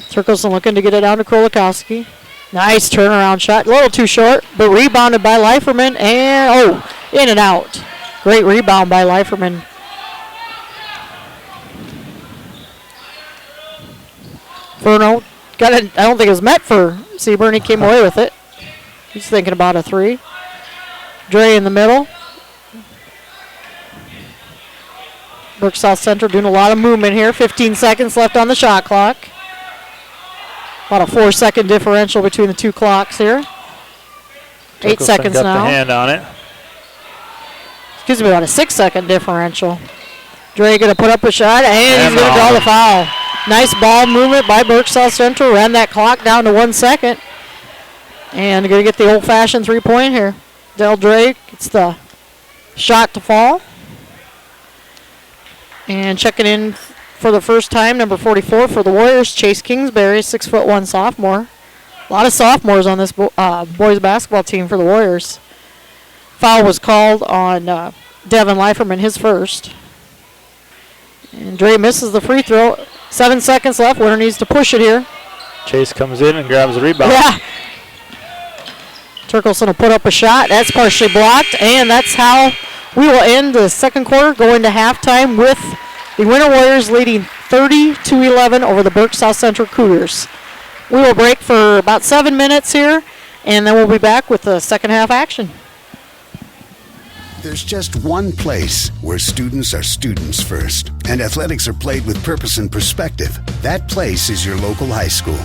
[SPEAKER 18] Turkelson looking to get it down to Krolikowski. Nice turnaround shot. A little too short, but rebounded by Leiferman. And, in and out. Great rebound by Leiferman. Furno got it. I don't think it was meant for Seaburn. He came away with it. He's thinking about a three. Dre in the middle. Burke South Central doing a lot of movement here. 15 seconds left on the shot clock. About a 4-second differential between the two clocks here. 8 seconds
[SPEAKER 19] got
[SPEAKER 18] now.
[SPEAKER 19] The hand on it.
[SPEAKER 18] Excuse me, about a 6-second differential. Dre going to put up a shot, and he's going to draw the foul. Nice ball movement by Burke South Central. Ran that clock down to 1 second. And going to get the old-fashioned three-point here. Del Dre gets the shot to fall. And checking in for the first time, number 44 for the Warriors, Chase Kingsbury, 6'1" sophomore. A lot of sophomores on this boys basketball team for the Warriors. Foul was called on Devin Leiferman, his first. And Dre misses the free throw. 7 seconds left. Winner needs to push it here.
[SPEAKER 19] Chase comes in and grabs the rebound.
[SPEAKER 18] Yeah. Turkelson will put up a shot. That's partially blocked, and that's how we will end the second quarter, going to halftime with the Winter Warriors leading 30-11 over the Burke South Central Cougars. We will break for about 7 minutes here, and then we'll be back with the second half action.
[SPEAKER 13] There's just one place where students are students first, and athletics are played with purpose and perspective. That place is your local high school.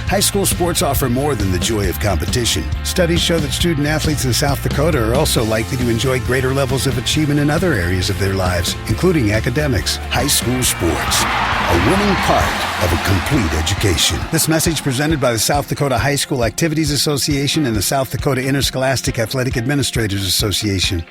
[SPEAKER 13] High school sports offer more than the joy of competition. Studies show that student athletes in South Dakota are also likely to enjoy greater levels of achievement in other areas of their lives, including academics. High school sports, a winning part of a complete education. This message presented by the South Dakota High School Activities Association and the South Dakota Interscholastic Athletic Administrators Association.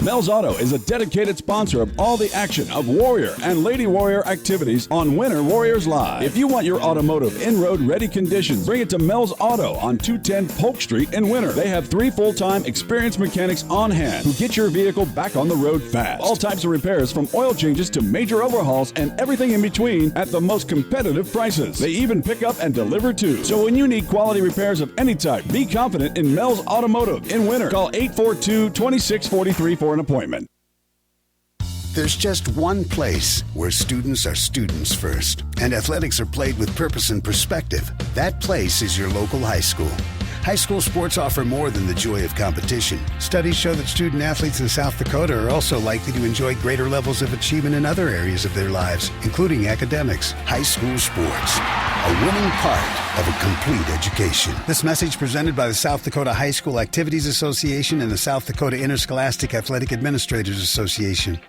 [SPEAKER 7] Mel's Auto is a dedicated sponsor of all the action of Warrior and Lady Warrior activities on Winter Warriors Live. If you want your automotive in-road ready condition, bring it to Mel's Auto on 210 Polk Street in Winter. They have 3 full-time experienced mechanics on hand who get your vehicle back on the road fast. All types of repairs from oil changes to major overhauls and everything in between at the most competitive prices. They even pick up and deliver too. So when you need quality repairs of any type, be confident in Mel's Automotive in Winter. Call 842-2643 for an appointment.
[SPEAKER 13] There's just one place where students are students first, and athletics are played with purpose and perspective. That place is your local high school. High school sports offer more than the joy of competition. Studies show that student athletes in South Dakota are also likely to enjoy greater levels of achievement in other areas of their lives, including academics. High school sports, a winning part of a complete education. This message presented by the South Dakota High School Activities Association and the South Dakota Interscholastic Athletic Administrators Association.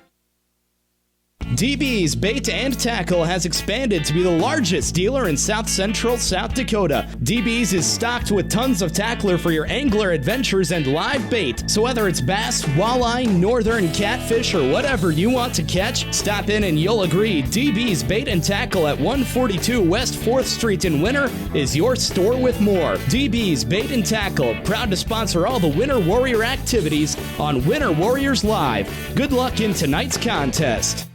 [SPEAKER 4] DB's Bait and Tackle has expanded to be the largest dealer in South Central South Dakota. DB's is stocked with tons of tackler for your angler adventures and live bait. So whether it's bass, walleye, northern catfish, or whatever you want to catch, stop in and you'll agree DB's Bait and Tackle at 142 West 4th Street in Winter is your store with more. DB's Bait and Tackle, proud to sponsor all the Winter Warrior activities on Winter Warriors Live. Good luck in tonight's contest.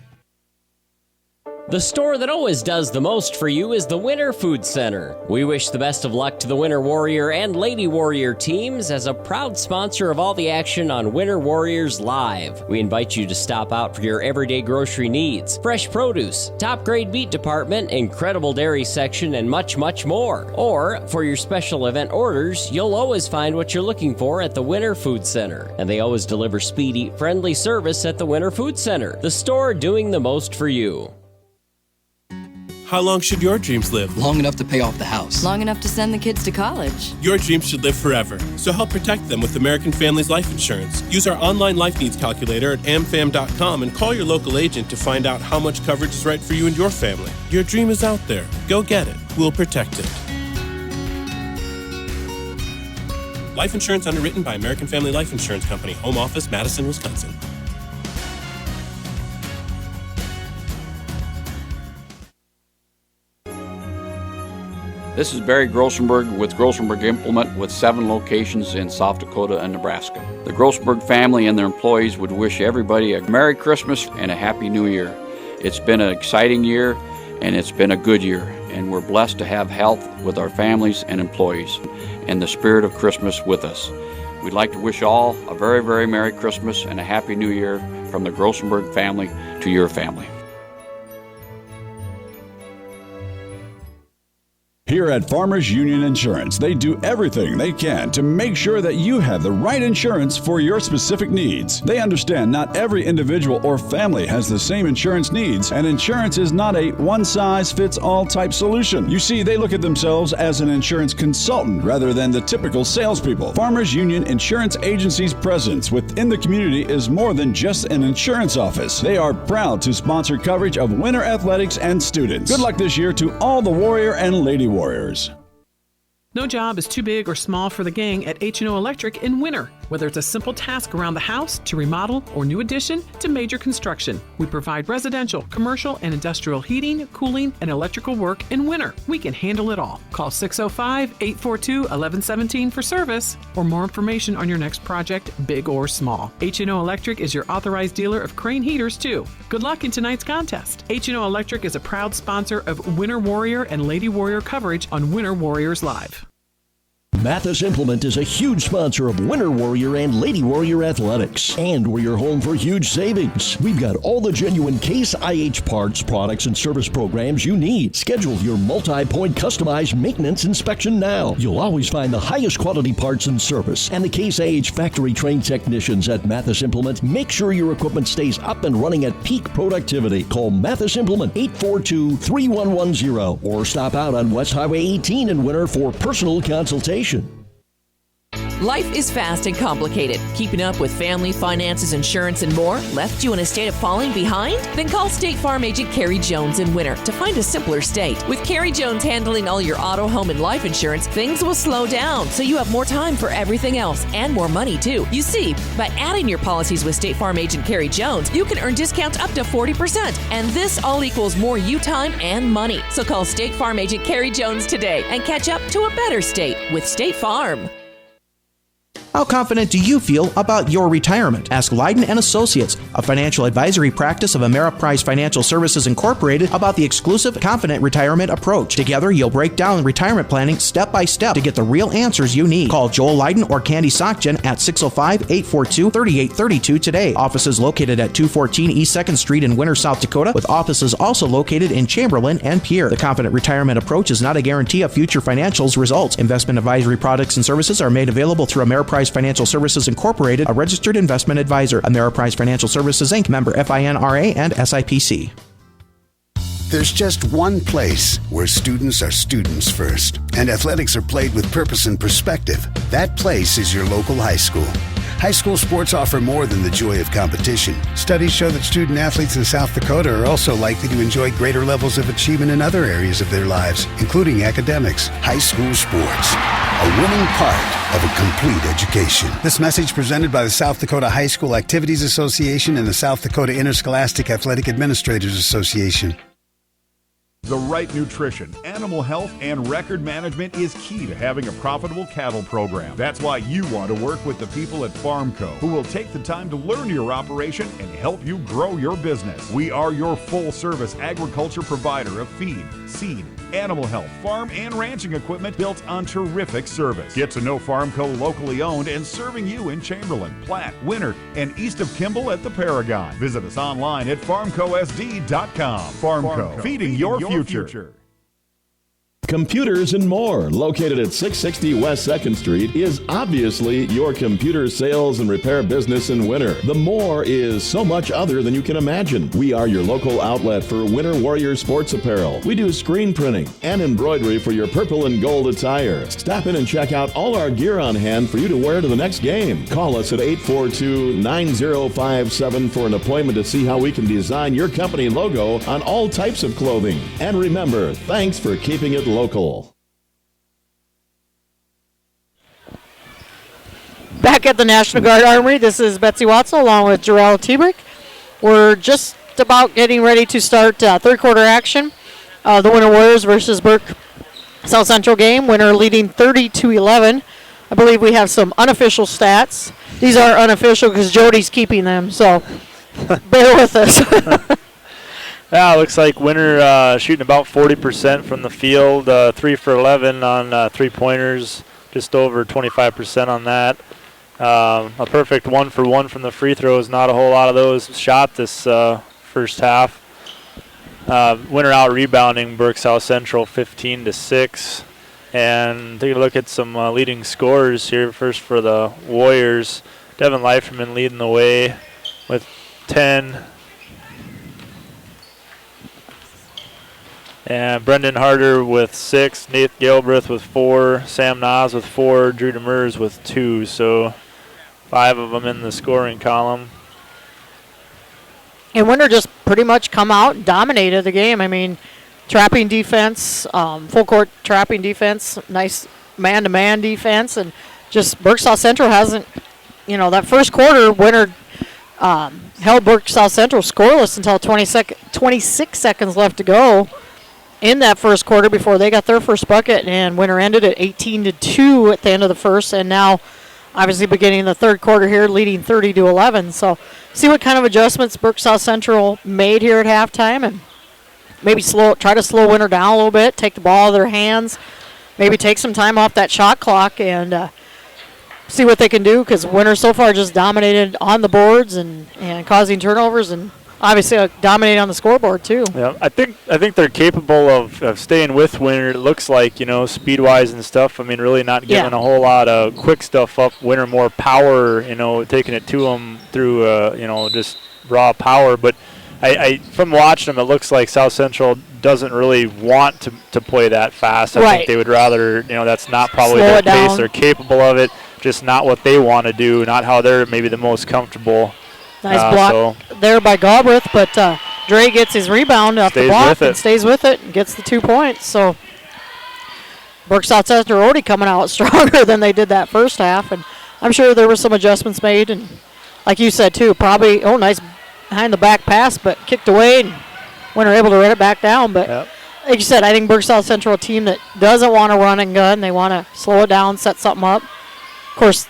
[SPEAKER 5] The store that always does the most for you is the Winter Food Center. We wish the best of luck to the Winter Warrior and Lady Warrior teams as a proud sponsor of all the action on Winter Warriors Live. We invite you to stop out for your everyday grocery needs, fresh produce, top grade meat department, incredible dairy section, and much, much more. Or, for your special event orders, you'll always find what you're looking for at the Winter Food Center. And they always deliver speedy, friendly service at the Winter Food Center, the store doing the most for you.
[SPEAKER 6] How long should your dreams live?
[SPEAKER 2] Long enough to pay off the house.
[SPEAKER 22] Long enough to send the kids to college.
[SPEAKER 6] Your dreams should live forever. So help protect them with American Families Life Insurance. Use our online life needs calculator at amfam.com and call your local agent to find out how much coverage is right for you and your family. Your dream is out there. Go get it. We'll protect it. Life insurance underwritten by American Family Life Insurance Company. Home office, Madison, Wisconsin.
[SPEAKER 9] This is Barry Grossenberg with Grossenberg Implement with 7 locations in South Dakota and Nebraska. The Grossenberg family and their employees would wish everybody a Merry Christmas and a Happy New Year. It's been an exciting year and it's been a good year, and we're blessed to have health with our families and employees and the spirit of Christmas with us. We'd like to wish all a very, very Merry Christmas and a Happy New Year from the Grossenberg family to your family.
[SPEAKER 7] Here at Farmers Union Insurance, they do everything they can to make sure that you have the right insurance for your specific needs. They understand not every individual or family has the same insurance needs, and insurance is not a one-size-fits-all type solution. You see, they look at themselves as an insurance consultant rather than the typical salespeople. Farmers Union Insurance Agency's presence within the community is more than just an insurance office. They are proud to sponsor coverage of winter athletics and students. Good luck this year to all the Warrior and Lady Warriors.
[SPEAKER 10] No job is too big or small for the gang at H&O Electric in winter. Whether it's a simple task around the house, to remodel, or new addition, to major construction, we provide residential, commercial, and industrial heating, cooling, and electrical work in winter. We can handle it all. Call 605-842-1117 for service or more information on your next project, big or small. H&O Electric is your authorized dealer of Crane heaters, too. Good luck in tonight's contest. H&O Electric is a proud sponsor of Winter Warrior and Lady Warrior coverage on Winter Warriors Live.
[SPEAKER 11] Mathis Implement is a huge sponsor of Winter Warrior and Lady Warrior athletics, and we're your home for huge savings. We've got all the genuine Case IH parts, products, and service programs you need. Schedule your multi-point customized maintenance inspection now. You'll always find the highest quality parts and service, and the Case IH factory-trained technicians at Mathis Implement make sure your equipment stays up and running at peak productivity. Call Mathis Implement 842-3110 or stop out on West Highway 18 in Winter for personal consultation.
[SPEAKER 8] Life is fast and complicated. Keeping up with family, finances, insurance, and more left you in a state of falling behind? Then call State Farm agent Carrie Jones in Winter to find a simpler state. With Carrie Jones handling all your auto, home, and life insurance, things will slow down so you have more time for everything else and more money, too. You see, by adding your policies with State Farm agent Carrie Jones, you can earn discounts up to 40%. And this all equals more you time and money. So call State Farm agent Carrie Jones today and catch up to a better state with State Farm.
[SPEAKER 12] How confident do you feel about your retirement? Ask Leiden & Associates, a financial advisory practice of Ameriprise Financial Services Incorporated, about the exclusive Confident Retirement approach. Together, you'll break down retirement planning step by step to get the real answers you need. Call Joel Leiden or Candy Sockgen at 605-842-3832 today. Offices located at 214 East 2nd Street in Winter, South Dakota, with offices also located in Chamberlain and Pierre. The Confident Retirement approach is not a guarantee of future financials results. Investment advisory products and services are made available through Ameriprise Financial Services Incorporated, a registered investment advisor. Ameriprise Financial Services Inc., member FINRA and SIPC.
[SPEAKER 13] There's just one place where students are students first, and athletics are played with purpose and perspective. That place is your local high school. High school sports offer more than the joy of competition. Studies show that student athletes in South Dakota are also likely to enjoy greater levels of achievement in other areas of their lives, including academics. High school sports, a winning part of a complete education. This message presented by the South Dakota High School Activities Association and the South Dakota Interscholastic Athletic Administrators Association.
[SPEAKER 14] The right nutrition, animal health, and record management is key to having a profitable cattle program. That's why you want to work with the people at Farmco, who will take the time to learn your operation and help you grow your business. We are your full-service agriculture provider of feed, seed, animal health, farm, and ranching equipment built on terrific service. Get to know Farmco locally owned and serving you in Chamberlain, Platte, Winter, and east of Kimball at the Paragon. Visit us online at farmcosd.com. Farmco, feeding your future.
[SPEAKER 15] Computers and More, located at 660 West 2nd Street, is obviously your computer sales and repair business in winter. The More is so much other than you can imagine. We are your local outlet for Winter Warrior sports apparel. We do screen printing and embroidery for your purple and gold attire. Stop in and check out all our gear on hand for you to wear to the next game. Call us at 842-9057 for an appointment to see how we can design your company logo on all types of clothing. And remember, thanks for keeping it local.
[SPEAKER 18] Back at the National Guard Armory, this is Betsy Watzel along with Jarrell Tebrick. We're just about getting ready to start third quarter action. The Winter Warriors versus Burke South Central game, Winter leading 30-11. I believe we have some unofficial stats. These are unofficial because Jody's keeping them, so bear with us.
[SPEAKER 19] Yeah, it looks like Winter shooting about 40% from the field, 3 for 11 on three-pointers, just over 25% on that. A perfect 1 for 1 from the free throws. Not a whole lot of those shot this first half. Winter out rebounding Burke South Central 15-6. And take a look at some leading scorers here. First for the Warriors, Devin Leiferman leading the way with 10. And Brendan Harder with 6, Nate Gilbreth with 4, Sam Nas with 4, Drew Demers with 2. So 5 of them in the scoring column.
[SPEAKER 18] And Winter just pretty much come out and dominated the game. I mean, trapping defense, full court trapping defense, nice man-to-man defense, and just Burke South Central hasn't, that first quarter, Winter held Burke South Central scoreless until 26 seconds left to go in that first quarter before they got their first bucket, and Winter ended at 18-2 at the end of the first, and now obviously beginning the third quarter here, leading 30-11. So see what kind of adjustments Burke South Central made here at halftime, and maybe try to slow Winter down a little bit, take the ball out of their hands, maybe take some time off that shot clock, and see what they can do, because Winter so far just dominated on the boards and causing turnovers, and obviously dominating on the scoreboard too.
[SPEAKER 19] Yeah, I think they're capable of staying with Winter. It looks like, speed-wise and stuff. I mean, really not giving a whole lot of quick stuff up. Winter more power, taking it to them through, just raw power. But I from watching them, it looks like South Central doesn't really want to play that fast. I think they would rather, that's not probably their pace. They're capable of it, just not what they want to do, not how they're maybe the most comfortable.
[SPEAKER 18] Nice block there by Galbraith, but Dre gets his rebound off the block and stays with it and gets the 2 points. So Burke South Central already coming out stronger than they did that first half, and I'm sure there were some adjustments made, and like you said too, probably nice behind the back pass, but kicked away, and Winter able to run it back down. But like you said, I think Burke South Central, a team that doesn't want to run and gun, they want to slow it down, set something up. Of course,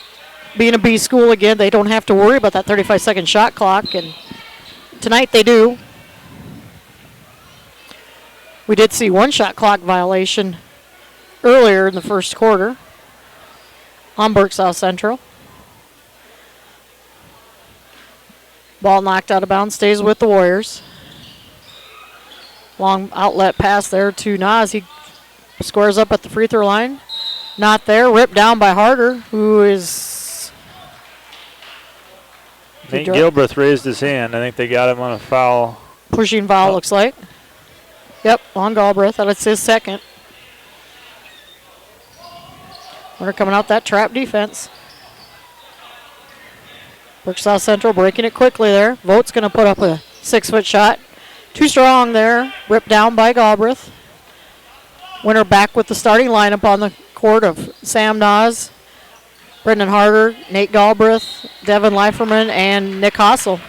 [SPEAKER 18] being a B school again, they don't have to worry about that 35-second shot clock, and tonight they do. We did see one shot clock violation earlier in the first quarter on Burke South Central. Ball knocked out of bounds, stays with the Warriors. Long outlet pass there to Nas. He scores up at the free throw line. Not there, ripped down by Harder, who is...
[SPEAKER 19] Nate Gilbreth raised his hand. I think they got him on a foul.
[SPEAKER 18] Pushing foul, looks like. Yep, on Galbraith. That's his second. Winter coming out that trap defense. Burke South Central breaking it quickly there. Voigt's going to put up a 6-foot shot. Too strong there. Ripped down by Galbraith. Winter back with the starting lineup on the court of Sam Nas, Brendan Harder, Nate Galbraith, Devin Leiferman, and Nick Hossel.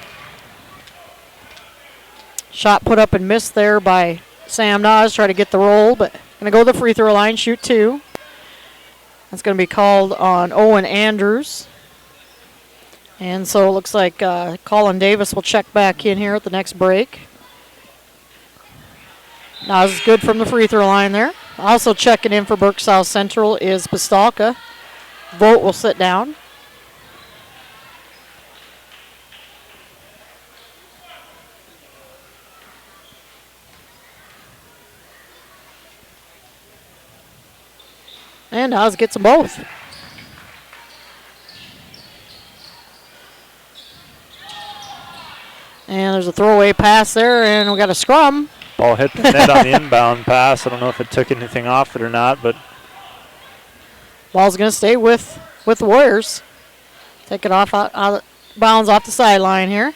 [SPEAKER 18] Shot put up and missed there by Sam Nas. Try to get the roll, but going to go to the free throw line, shoot 2. That's going to be called on Owen Andrews. And so it looks like Colin Davis will check back in here at the next break. Nas is good from the free throw line there. Also checking in for Burke South Central is Pistolka. Vogt will sit down. And Nas gets them both. And there's a throwaway pass there, and we got a scrum.
[SPEAKER 19] Ball hit the net on the inbound pass. I don't know if it took anything off it or not, but
[SPEAKER 18] ball's going to stay with the Warriors. Take it off out of bounds off the sideline here.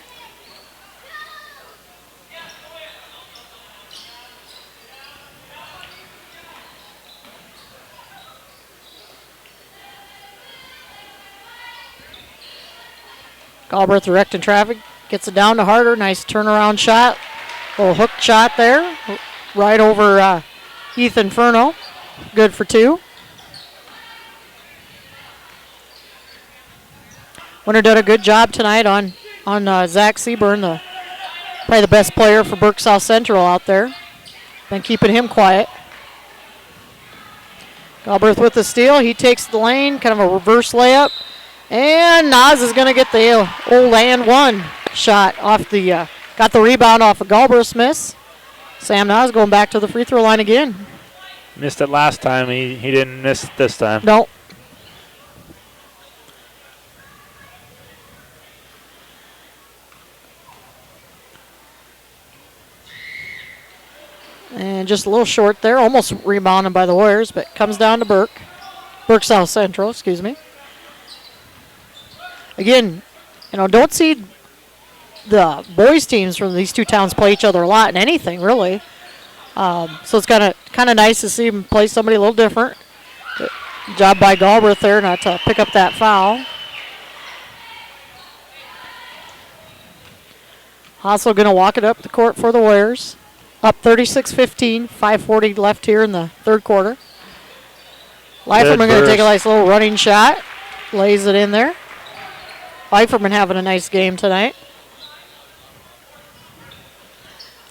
[SPEAKER 18] Galbraith directing traffic. Gets it down to Harder. Nice turnaround shot. Little hook shot there. Right over Heath Inferno. Good for 2. Winter did a good job tonight on Zach Seaburn, probably the best player for Burke South Central out there. Been keeping him quiet. Galbraith with the steal. He takes the lane, kind of a reverse layup. And Nas is going to get the old and one shot off the, got the rebound off of Galbraith's miss. Sam Nas going back to the free throw line again.
[SPEAKER 19] Missed it last time. He didn't miss it this time.
[SPEAKER 18] No. And just a little short there, almost rebounded by the Warriors, but comes down to Burke. Burke South Central, excuse me. Again, don't see the boys teams from these two towns play each other a lot in anything, really. So it's kind of nice to see them play somebody a little different. Good job by Galbraith there not to pick up that foul. Also going to walk it up the court for the Warriors. Up 36-15, 5:40 left here in the third quarter. Leiferman going to take a nice little running shot. Lays it in there. Leiferman having a nice game tonight.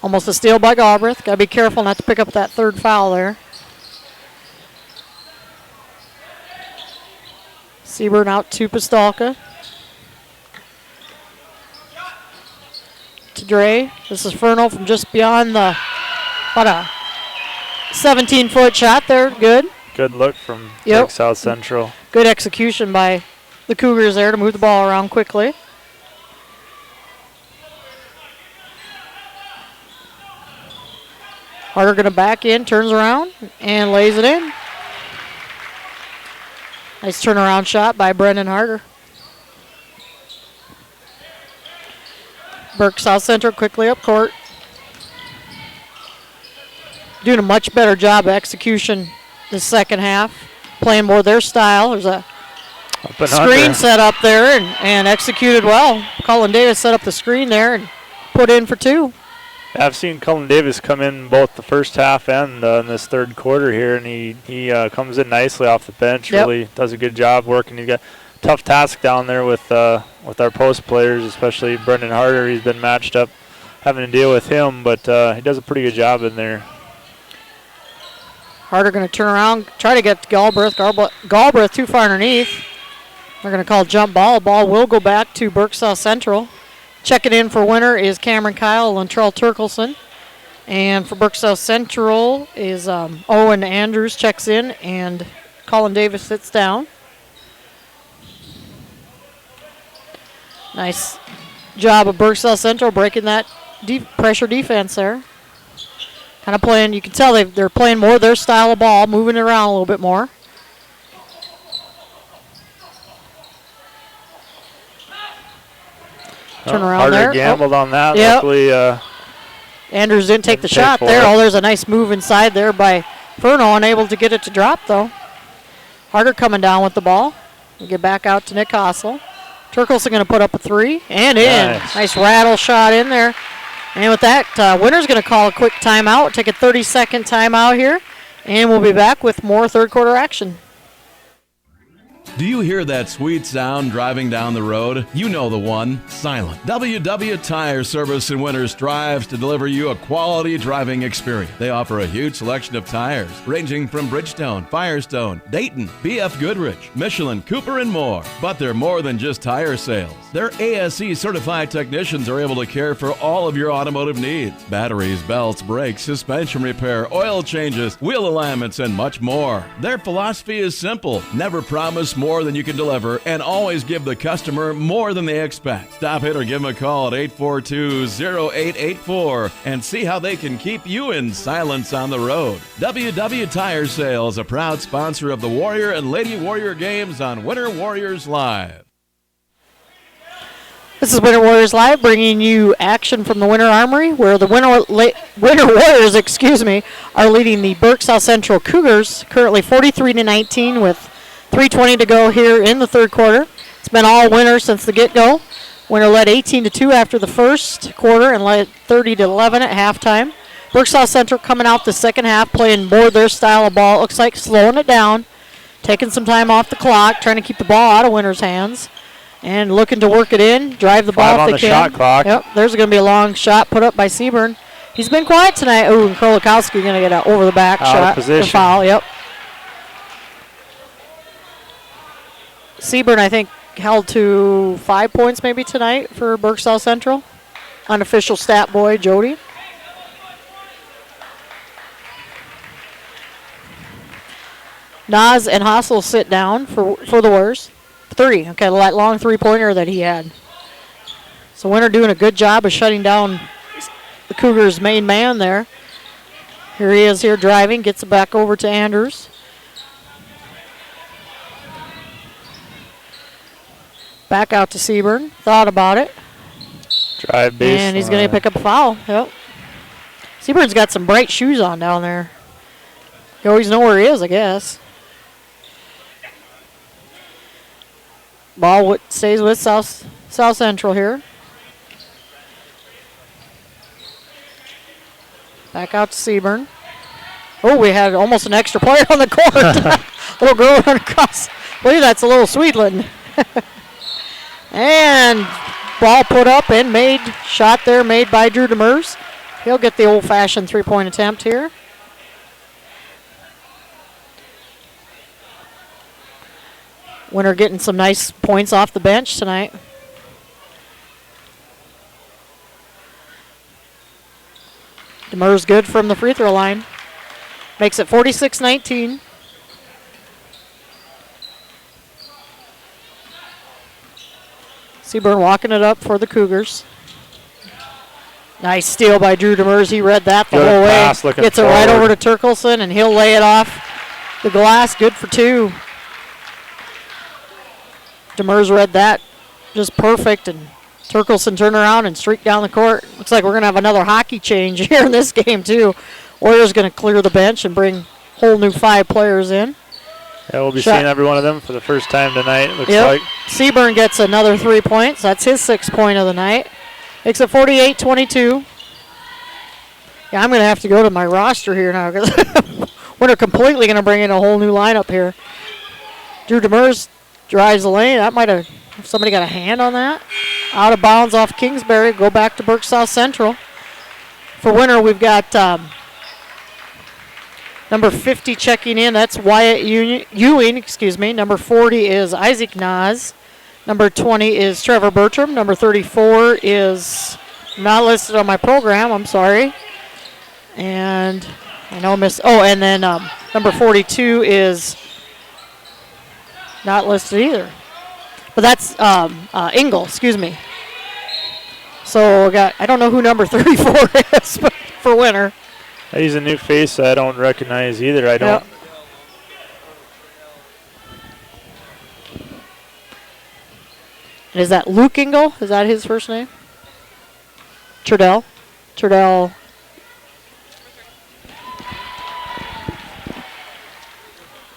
[SPEAKER 18] Almost a steal by Galbraith. Got to be careful not to pick up that third foul there. Seaburn out to Pistolka. To Dre. This is Furno from just beyond the, what a 17-foot shot there. Good.
[SPEAKER 19] Good look from Burke South Central.
[SPEAKER 18] Good execution by the Cougars there to move the ball around quickly. Harder going to back in, turns around, and lays it in. Nice turnaround shot by Brendan Harder. Burke South Central quickly up court. Doing a much better job of execution the second half. Playing more their style. There's a screen set up there and executed well. Colin Davis set up the screen there and put in for 2.
[SPEAKER 19] I've seen Colin Davis come in both the first half and in this third quarter here, and he comes in nicely off the bench. Really does a good job working. He's got a tough task down there with our post players, especially Brendan Harder. He's been matched up having to deal with him, but he does a pretty good job in there.
[SPEAKER 18] Harder going to turn around, try to get to Galbraith. Galbraith too far underneath. They're going to call jump ball. Ball will go back to Burke South Central. Checking in for winner is Cameron Kyle and Latrell Turkelson. And for Burke South Central is Owen Andrews checks in and Colin Davis sits down. Nice job of Burke South Central breaking that pressure defense there. Kind of playing, you can tell they're playing more their style of ball, moving it around a little bit more. Turn around
[SPEAKER 19] Harder
[SPEAKER 18] there.
[SPEAKER 19] gambled on that.
[SPEAKER 18] Yep.
[SPEAKER 19] Luckily,
[SPEAKER 18] Andrews didn't take the shot there. Oh, there's a nice move inside there by Furno, unable to get it to drop though. Harder coming down with the ball. We'll get back out to Nick Hossel. Turkelson going to put up a 3 and in. Nice rattle shot in there. And with that, winner's going to call a quick timeout. Take a 30-second timeout here, and we'll be back with more third quarter action.
[SPEAKER 16] Do you hear that sweet sound driving down the road? You know the one, silent. WW Tire Service in Winter strives to deliver you a quality driving experience. They offer a huge selection of tires, ranging from Bridgestone, Firestone, Dayton, BF Goodrich, Michelin, Cooper, and more. But they're more than just tire sales. Their ASE certified technicians are able to care for all of your automotive needs. Batteries, belts, brakes, suspension repair, oil changes, wheel alignments, and much more. Their philosophy is simple. Never promise more than you can deliver, and always give the customer more than they expect. Stop in or give them a call at 842-0884 and see how they can keep you in silence on the road. WW Tire Sales, a proud sponsor of the Warrior and Lady Warrior games on Winter Warriors Live.
[SPEAKER 18] This is Winter Warriors Live, bringing you action from the Winter Armory, where the Winter Warriors, are leading the Burke South Central Cougars, currently 43-19 with 3:20 to go here in the third quarter. It's been all Winter since the get-go. Winter led 18-2 after the first quarter and led 30-11 at halftime. Burke South Central coming out the second half, playing more their style of ball. It looks like slowing it down, taking some time off the clock, trying to keep the ball out of Winter's hands, and looking to work it in, drive the ball if they can.
[SPEAKER 19] 5 on the shot clock.
[SPEAKER 18] Yep, there's going to be a long shot put up by Seaburn. He's been quiet tonight. Ooh, and Krolikowski going to get an over-the-back shot.
[SPEAKER 19] Position.
[SPEAKER 18] Foul, yep. Seaburn, I think, held to 5 points maybe tonight for Burke South Central. Unofficial stat boy, Jody. Nas and Hassel sit down for the Warriors. 3. Okay, that long three-pointer that he had. So Winter doing a good job of shutting down the Cougars' main man there. Here he is here driving, gets it back over to Andrews. Back out to Seaburn. Thought about it.
[SPEAKER 19] Drive base.
[SPEAKER 18] And he's going to pick up a foul. Yep. Seaburn's got some bright shoes on down there. You always know where he is, I guess. Ball stays with South Central here. Back out to Seaburn. Oh, we had almost an extra player on the court. Little girl run across. Believe that's a little Sweetland. And ball put up and made. Shot there made by Drew Demers. He'll get the old-fashioned three-point attempt here. Winter getting some nice points off the bench tonight. Demers good from the free throw line. Makes it 46-19. Seaburn walking it up for the Cougars. Nice steal by Drew Demers. He read that the whole way. Gets it right over to Turkelson, and he'll lay it off the glass. Good for 2. Demers read that just perfect, and Turkelson turned around and streaked down the court. Looks like we're going to have another hockey change here in this game, too. Warriors going to clear the bench and bring a whole new 5 players in.
[SPEAKER 19] Yeah, we'll be seeing every one of them for the first time tonight, looks like.
[SPEAKER 18] Seaburn gets another 3 points. That's his 6th point of the night. Makes it 48-22. Yeah, I'm going to have to go to my roster here now because we're completely going to bring in a whole new lineup here. Drew Demers drives the lane. That might have somebody got a hand on that. Out of bounds off Kingsbury. Go back to Burke South Central. For Winter, we've got number 50 checking in. That's Wyatt Ewing. Number 40 is Isaac Nas. Number 20 is Trevor Bertram. Number 34 is not listed on my program. I'm sorry. And I know and then number 42 is not listed either. But that's Engel, So I don't know who number 34 is but for Winter.
[SPEAKER 19] He's a new face I don't recognize either. I don't.
[SPEAKER 18] Yep. Is that Luke Engel? Is that his first name? Trudell.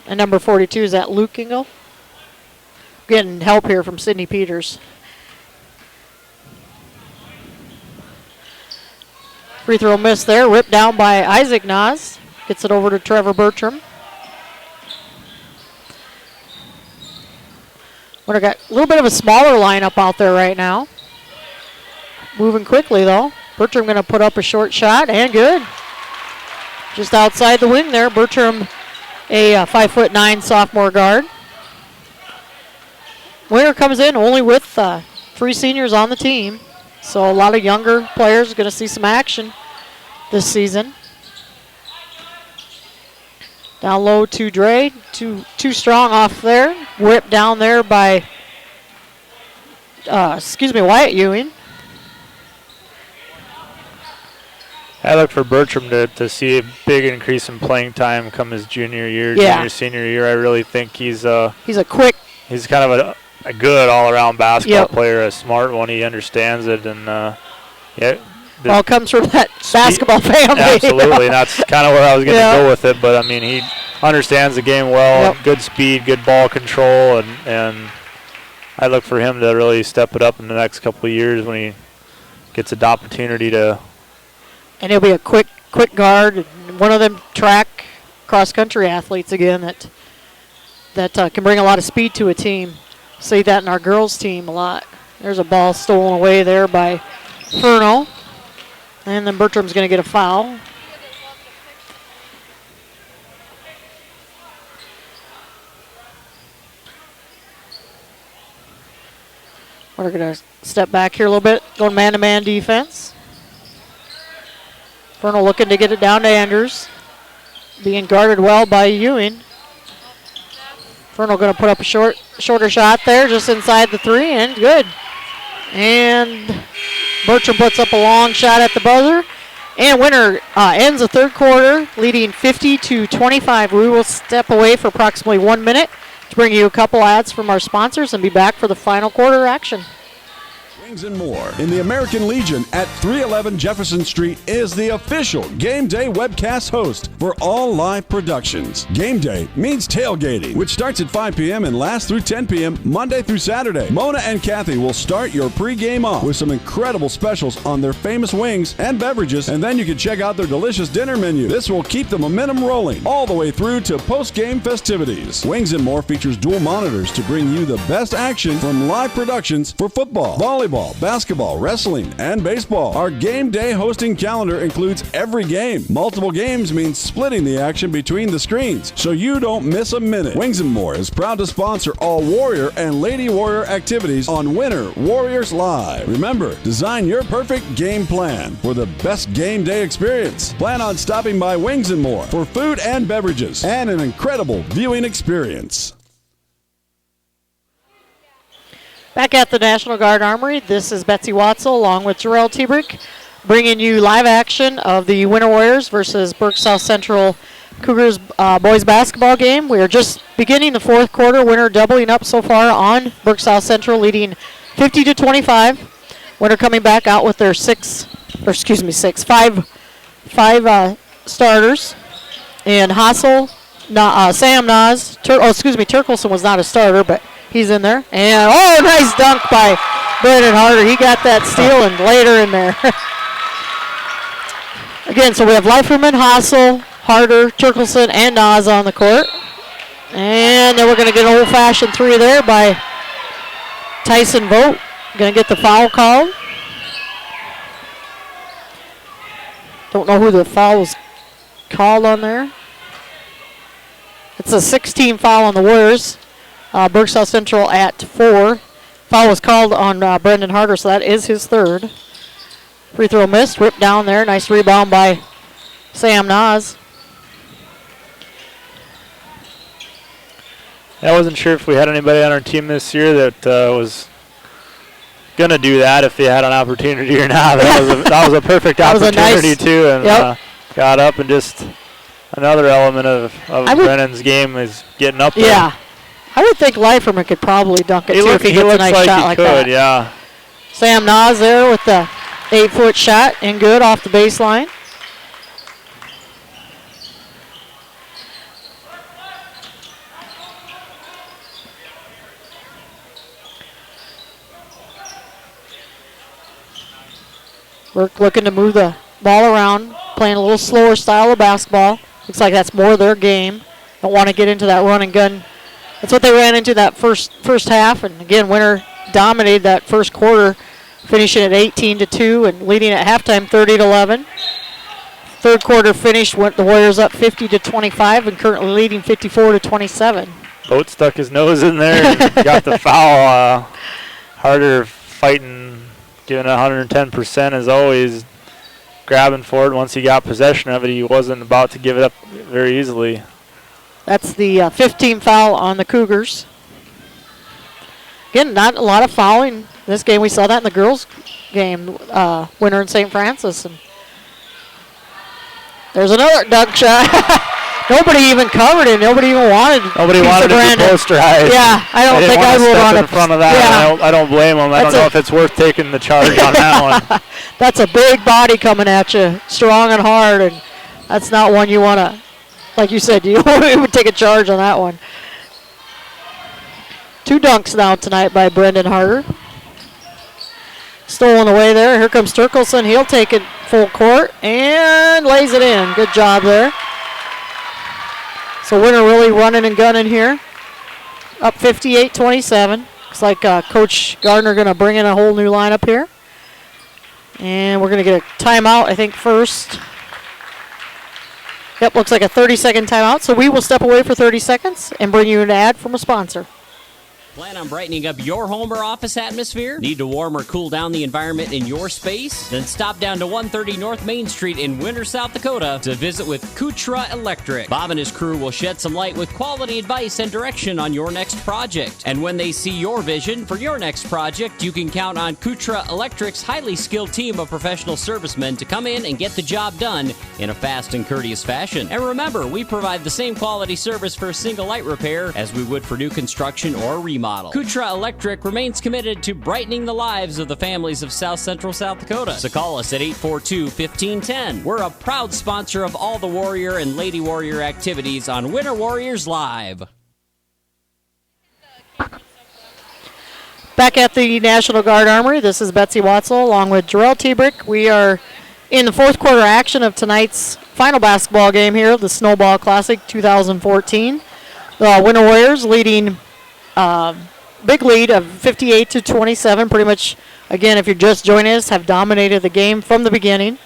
[SPEAKER 18] And number 42, is that Luke Engel? Getting help here from Sidney Peters. Free throw miss there. Ripped down by Isaac Nas. Gets it over to Trevor Bertram. Winter got a little bit of a smaller lineup out there right now. Moving quickly, though. Bertram going to put up a short shot, and good. Just outside the wing there. Bertram, a 5'9" sophomore guard. Winter comes in only with 3 seniors on the team. So a lot of younger players are going to see some action this season. Down low to Dre. Too strong off there. Whipped down there by, Wyatt Ewing.
[SPEAKER 19] I look for Bertram to see a big increase in playing time come his junior year, senior year. I really think he's a
[SPEAKER 18] quick.
[SPEAKER 19] He's kind of a good all-around basketball player, a smart one. He understands it, and
[SPEAKER 18] all comes from that basketball family.
[SPEAKER 19] Absolutely, and that's kind of where I was going to go with it. But I mean, he understands the game well. Good speed, good ball control, and I look for him to really step it up in the next couple of years when he gets an opportunity to.
[SPEAKER 18] And it'll be a quick quick guard, and one of them track cross-country athletes again that can bring a lot of speed to a team. See that in our girls' team a lot. There's a ball stolen away there by Furno. And then Bertram's going to get a foul. We're going to step back here a little bit, going man-to-man defense. Furno looking to get it down to Andrews. Being guarded well by Ewing. Furno going to put up a shorter shot there, just inside the 3, and good. And Bertram puts up a long shot at the buzzer. And Winter ends the third quarter, leading 50-25. We will step away for approximately 1 minute to bring you a couple ads from our sponsors and be back for the final quarter action.
[SPEAKER 7] Wings and more in the American Legion at 311 Jefferson Street is the official Game Day webcast host for all live productions. Game Day means tailgating, which starts at 5 p.m. and lasts through 10 p.m. Monday through Saturday. Mona and Kathy will start your pregame off with some incredible specials on their famous wings and beverages, and then you can check out their delicious dinner menu. This will keep the momentum rolling all the way through to post-game festivities. Wings and More features dual monitors to bring you the best action from live productions for football, volleyball, basketball, wrestling, and baseball. Our game day hosting calendar includes every game. Multiple games means splitting the action between the screens, so you don't miss a minute. Wings and More is proud to sponsor all Warrior and Lady Warrior activities on Winter Warriors Live. Remember, design your perfect game plan for the best game day experience. Plan on stopping by Wings and More for food and beverages and an incredible viewing experience.
[SPEAKER 18] Back at the National Guard Armory, this is Betsy Watzel along with Jarrell Tebrick, bringing you live action of the Winter Warriors versus Burke South Central Cougars boys basketball game. We are just beginning the fourth quarter. Winter doubling up so far on Burke South Central, leading 50-25. Winter coming back out with their five starters. And Hassel, Sam Nas, Turkelson was not a starter, but he's in there. And, nice dunk by Brandon Harder. He got that steal and later in there. Again, so we have Leiferman, Hassel, Harder, Turkelson, and Nas on the court. And then we're going to get an old-fashioned 3 there by Tyson Vogt. Going to get the foul called. Don't know who the foul was called on there. It's a 16 foul on the Warriors. Burke South Central at 4. Foul was called on Brendan Harder, so that is his third. Free throw missed, ripped down there. Nice rebound by Sam Nas.
[SPEAKER 19] I wasn't sure if we had anybody on our team this year that was going to do that, if they had an opportunity or not. That was a perfect opportunity, too, and got up and just another element of Brennan's game is getting up there.
[SPEAKER 18] Yeah. I would think Leiferman could probably dunk it, too, if he gets a nice shot like that.
[SPEAKER 19] Yeah.
[SPEAKER 18] Sam Nas there with the 8-foot shot and good off the baseline. Burke looking to move the ball around, playing a little slower style of basketball. Looks like that's more their game. Don't want to get into that run and gun. That's what they ran into that first half. And again, Winter dominated that first quarter, finishing at 18-2 and leading at halftime 30-11. Third quarter finished, went the Warriors up 50-25 and currently leading 54-27.
[SPEAKER 19] Boat stuck his nose in there and got the foul. Harder fighting, giving 110% as always, grabbing for it. Once he got possession of it, he wasn't about to give it up very easily.
[SPEAKER 18] That's the 15th foul on the Cougars. Again, not a lot of fouling this game. We saw that in the girls' game, Winter and St. Francis. And there's another dunk shot. Nobody even covered it. Nobody even wanted.
[SPEAKER 19] Nobody wanted it to posterized.
[SPEAKER 18] Yeah, I don't think I would want to
[SPEAKER 19] in front of that.
[SPEAKER 18] Yeah.
[SPEAKER 19] I don't blame him. I don't know if it's worth taking the charge on that one.
[SPEAKER 18] That's a big body coming at you, strong and hard, and that's not one you want to. Like you said, you would take a charge on that one. 2 dunks now tonight by Brendan Harder. Stolen away there. Here comes Turkelson. He'll take it full court and lays it in. Good job there. So Winter really running and gunning here. Up 58-27. Looks like Coach Gardner going to bring in a whole new lineup here. And we're going to get a timeout, I think, first. Yep, looks like a 30-second timeout. So we will step away for 30 seconds and bring you an ad from a sponsor.
[SPEAKER 5] Plan on brightening up your home or office atmosphere? Need to warm or cool down the environment in your space? Then stop down to 130 North Main Street in Winter, South Dakota to visit with Kutra Electric. Bob and his crew will shed some light with quality advice and direction on your next project. And when they see your vision for your next project, you can count on Kutra Electric's highly skilled team of professional servicemen to come in and get the job done in a fast and courteous fashion. And remember, we provide the same quality service for a single light repair as we would for new construction or remodel. Kutra Electric remains committed to brightening the lives of the families of South Central South Dakota. So call us at 842-1510. We're a proud sponsor of all the Warrior and Lady Warrior activities on Winter Warriors Live.
[SPEAKER 18] Back at the National Guard Armory, this is Betsy Watzel along with Jarrell Tebrick. We are in the fourth quarter action of tonight's final basketball game here, the Snowball Classic 2014. The Winter Warriors leading big lead of 58-27. Pretty much, again, if you're just joining us, have dominated the game from the beginning.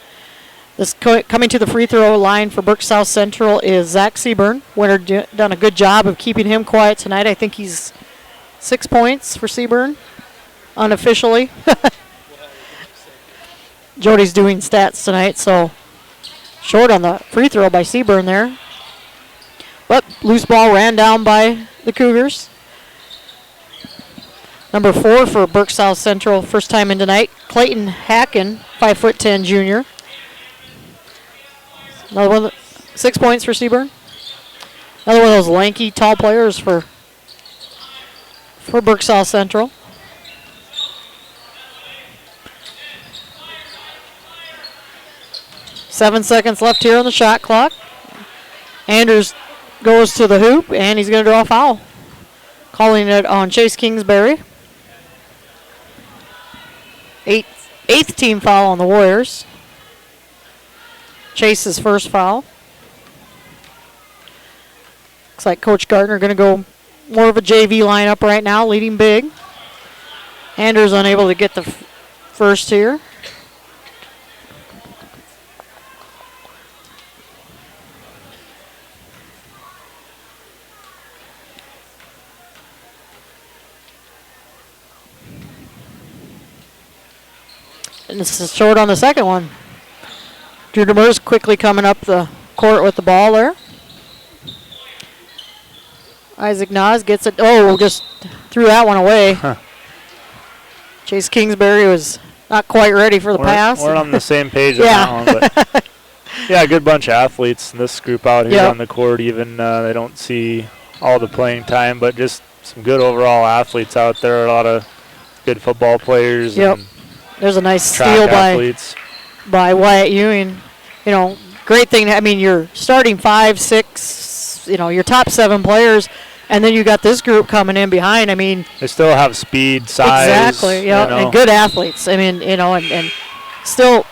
[SPEAKER 18] This coming to the free throw line for Burke South Central is Zach Seaburn. Winter done a good job of keeping him quiet tonight. I think he's 6 points for Seaburn, unofficially. Jody's doing stats tonight, so short on the free throw by Seaburn there. But loose ball ran down by the Cougars. Number 4 for Burke South Central, first time in tonight, Clayton Hacken, 5'10" junior. Another one, 6 points for Seaburn. Another one of those lanky, tall players for Burke South Central. Seven seconds left here on the shot clock. Andrews goes to the hoop, and he's going to draw a foul. Calling it on Chase Kingsbury. Eighth team foul on the Warriors. Chase's first foul. Looks like Coach Gardner going to go more of a JV lineup right now, leading big. Anders unable to get the first here. And this is short on the second one. Drew Demers quickly coming up the court with the ball there. Isaac Nas gets it. Oh, just threw that one away. Chase Kingsbury was not quite ready for the pass.
[SPEAKER 19] We're on the same page on that one. But yeah, a good bunch of athletes in this group out here on the court. Even they don't see all the playing time, but just some good overall athletes out there. A lot of good football players.
[SPEAKER 18] Yep. There's a nice steal by Wyatt Ewing. You know, great thing. I mean, you're starting 5, 6, your top 7 players, and then you got this group coming in behind. I mean,
[SPEAKER 19] they still have speed, size.
[SPEAKER 18] Exactly, and good athletes. I mean, and still,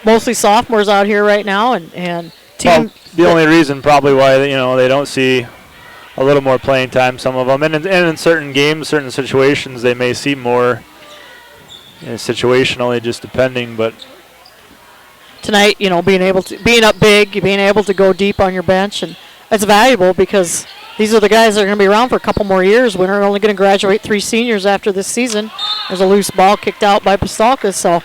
[SPEAKER 18] mostly sophomores out here right now, and team.
[SPEAKER 19] Well, the only reason probably why they don't see a little more playing time, some of them, and in certain games, certain situations, they may see more. Situationally, just depending, but
[SPEAKER 18] tonight, being up big, being able to go deep on your bench, and that's valuable because these are the guys that are going to be around for a couple more years. We're only going to graduate 3 seniors after this season. There's a loose ball kicked out by Pastalka, so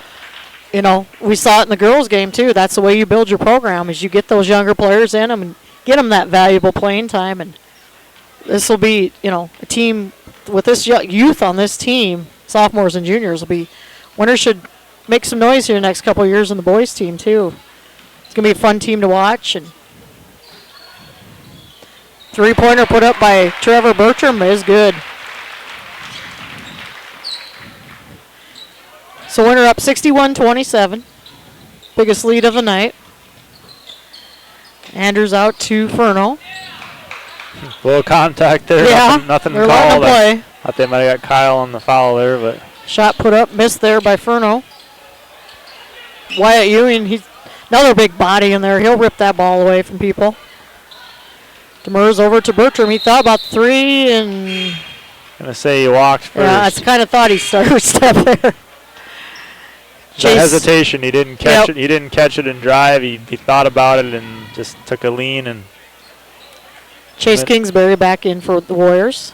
[SPEAKER 18] we saw it in the girls' game too. That's the way you build your program: is you get those younger players in them and get them that valuable playing time. And this will be, a team with this youth on this team, sophomores and juniors will be. Winter should make some noise here the next couple of years in the boys' team, too. It's going to be a fun team to watch. And three-pointer put up by Trevor Bertram is good. So Winter up 61-27. Biggest lead of the night. Andrews out to Furno.
[SPEAKER 19] A little contact there.
[SPEAKER 18] Yeah,
[SPEAKER 19] nothing
[SPEAKER 18] they're
[SPEAKER 19] to call.
[SPEAKER 18] letting them play.
[SPEAKER 19] Thought they might have got Kyle on the foul there, but
[SPEAKER 18] Shot put up, missed there by Furno. Wyatt Ewing, he's another big body in there. He'll rip that ball away from people. Demers over to Bertram. He thought about 3 and...
[SPEAKER 19] Gonna say he walked first.
[SPEAKER 18] Yeah, I kind of thought he started step there.
[SPEAKER 19] That hesitation, he didn't catch it. He didn't catch it and drive. He thought about it and just took a lean and.
[SPEAKER 18] Chase Kingsbury back in for the Warriors.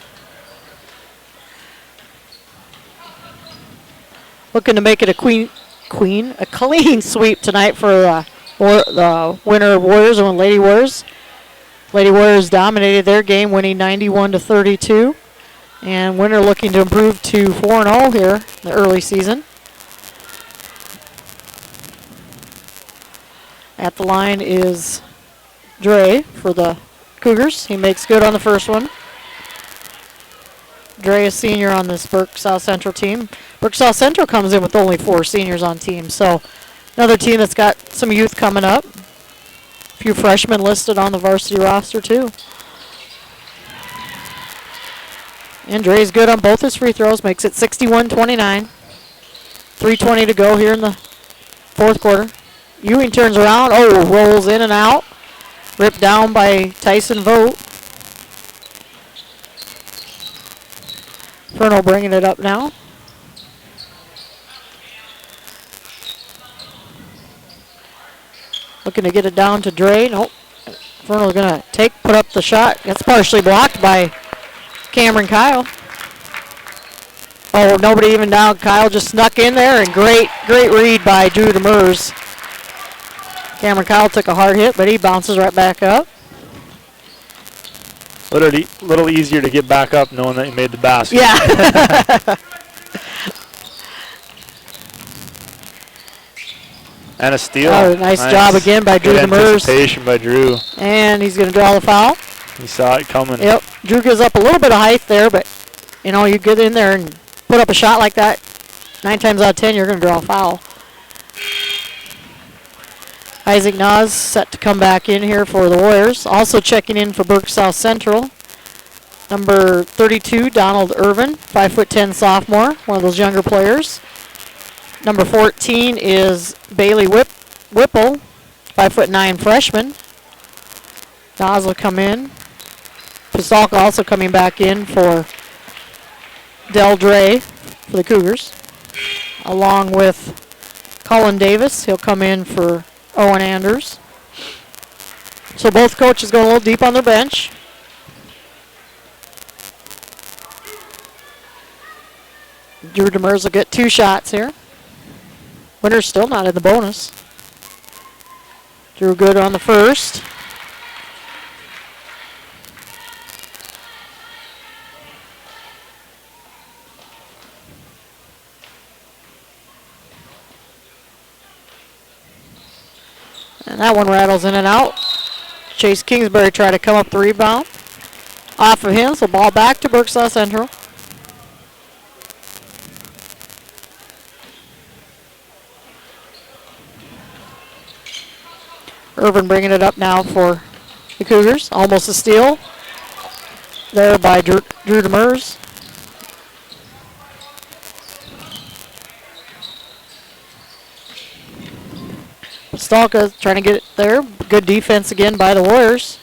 [SPEAKER 18] Looking to make it a clean sweep tonight for the winner Warriors and Lady Warriors. Lady Warriors dominated their game, winning 91-32. And winner looking to improve to 4-0 here in the early season. At the line is Dre for the Cougars. He makes good on the first one. Dre, a senior on this Burke South Central team. Burke South Central comes in with only 4 seniors on team, so another team that's got some youth coming up. A few freshmen listed on the varsity roster too. And Dre's good on both his free throws, makes it 61-29. 3:20 to go here in the fourth quarter. Ewing turns around, rolls in and out. Ripped down by Tyson Vogt. Furno bringing it up now. Looking to get it down to Dre. Nope. Furno's going to put up the shot. That's partially blocked by Cameron Kyle. Oh, nobody even down. Kyle just snuck in there, and great read by Drew Demers. Cameron Kyle took a hard hit, but he bounces right back up.
[SPEAKER 19] Little easier to get back up knowing that you made the basket.
[SPEAKER 18] Yeah.
[SPEAKER 19] And a steal.
[SPEAKER 18] Oh, nice job again by Drew Demers.
[SPEAKER 19] Anticipation by Drew.
[SPEAKER 18] And he's going to draw the foul.
[SPEAKER 19] He saw it coming.
[SPEAKER 18] Yep. Drew gives up a little bit of height there, but, you get in there and put up a shot like that, 9 times out of 10, you're going to draw a foul. Isaac Nas set to come back in here for the Warriors. Also checking in for Burke South Central. Number 32, Donald Irvin, 5'10" sophomore, one of those younger players. Number 14 is Bailey Whipple, 5'9" freshman. Nas will come in. Pasalka also coming back in for Del Dre for the Cougars. Along with Colin Davis, he'll come in for Owen Anders. So both coaches going a little deep on their bench. Drew Demers will get 2 shots here. Winner's still not in the bonus. Drew good on the first. And that one rattles in and out. Chase Kingsbury tried to come up the rebound. Off of him, so ball back to Burke South Central. Irvin bringing it up now for the Cougars. Almost a steal there by Drew Demers. Stalka trying to get it there. Good defense again by the Warriors.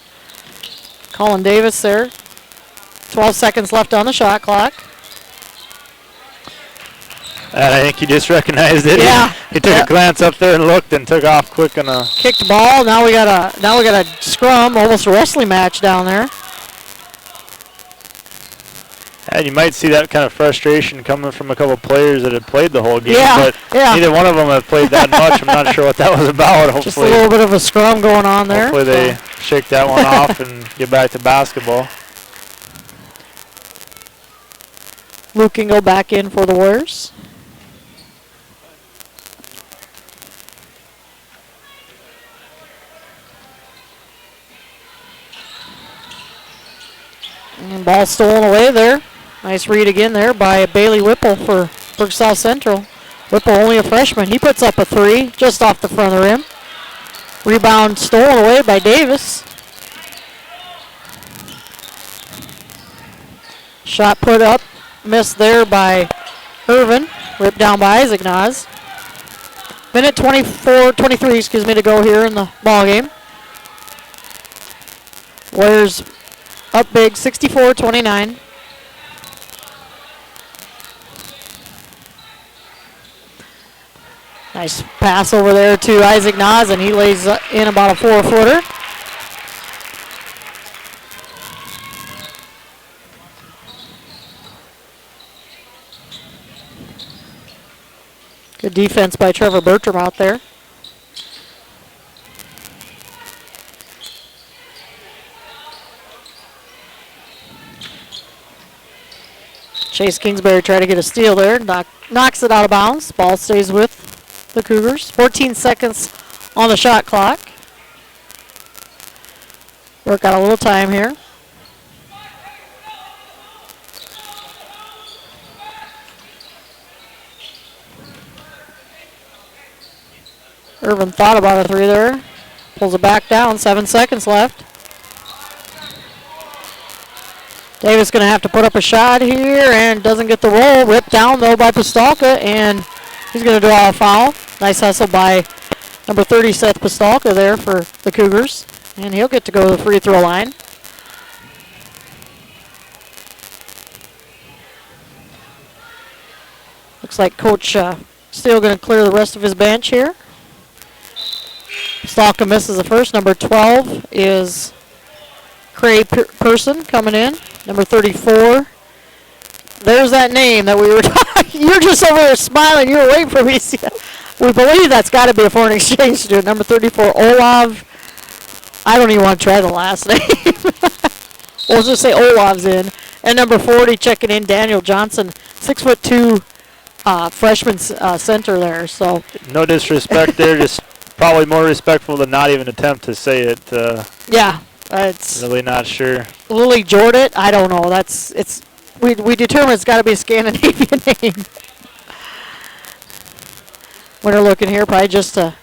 [SPEAKER 18] Colin Davis there. 12 seconds left on the shot clock.
[SPEAKER 19] And I think he just recognized it.
[SPEAKER 18] Yeah.
[SPEAKER 19] He took a glance up there and looked and took off quick on a
[SPEAKER 18] kicked ball. Now we got a scrum, almost a wrestling match down there.
[SPEAKER 19] And you might see that kind of frustration coming from a couple of players that had played the whole game,
[SPEAKER 18] but
[SPEAKER 19] neither one of them have played that much. I'm not sure what that was about. Hopefully,
[SPEAKER 18] just a little bit of a scrum going on there.
[SPEAKER 19] Hopefully they shake that one off and get back to basketball.
[SPEAKER 18] Luke can go back in for the Warriors. And ball stolen away there. Nice read again there by Bailey Whipple for Burke South Central. Whipple only a freshman. He puts up a 3 just off the front of the rim. Rebound stolen away by Davis. Shot put up, missed there by Irvin. Ripped down by Isaac Nas. Minute 23 to go here in the ball game. Warriors up big, 64-29. Nice pass over there to Isaac Nas, and he lays in about a 4-footer. Good defense by Trevor Bertram out there. Chase Kingsbury tried to get a steal there. Knocks it out of bounds. Ball stays with the Cougars. 14 seconds on the shot clock. Burke got a little time here. Irvin thought about a three there. Pulls it back down. 7 seconds left. Davis going to have to put up a shot here and doesn't get the roll. Ripped down though by Pistolka, and he's going to draw a foul. Nice hustle by number 30 Seth Pistolka there for the Cougars, and he'll get to go to the free throw line. Looks like Coach still going to clear the rest of his bench here. Pistolka misses the first. Number 12 is Cray Person coming in. Number 34. There's that name that we were talking. You're just over there smiling. You're waiting for me. We believe that's got to be a foreign exchange student. Number 34, Olav. I don't even want to try the last name. We'll just say Olav's in. And number 40 checking in, Daniel Johnson, 6'2", freshman center there. So
[SPEAKER 19] no disrespect there, just probably more respectful than not even attempt to say it.
[SPEAKER 18] Yeah. It's
[SPEAKER 19] really not sure.
[SPEAKER 18] Lily Jordan, I don't know. We determined it's got to be a Scandinavian name. Winner looking here, probably just to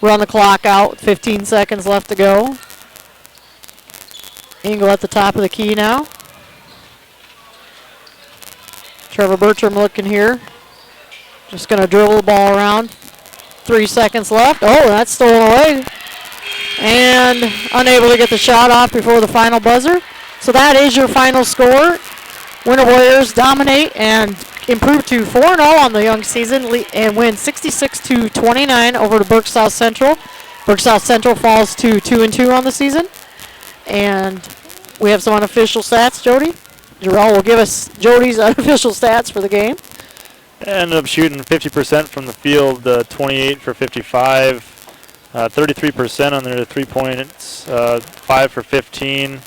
[SPEAKER 18] run the clock out. 15 seconds left to go. Engel at the top of the key now. Trevor Bertram looking here. Just going to dribble the ball around. 3 seconds left. Oh, that's stolen away. And unable to get the shot off before the final buzzer. So that is your final score. Winter Warriors dominate and improve to 4-0 on the young season and win 66-29 over to Burke South Central. Burke South Central falls to 2-2 on the season. And we have some unofficial stats, Jody. Jarrell will give us Jody's unofficial stats for the game.
[SPEAKER 19] Ended up shooting 50% from the field, 28 for 55. 33% on their 3 points, 5 for 15.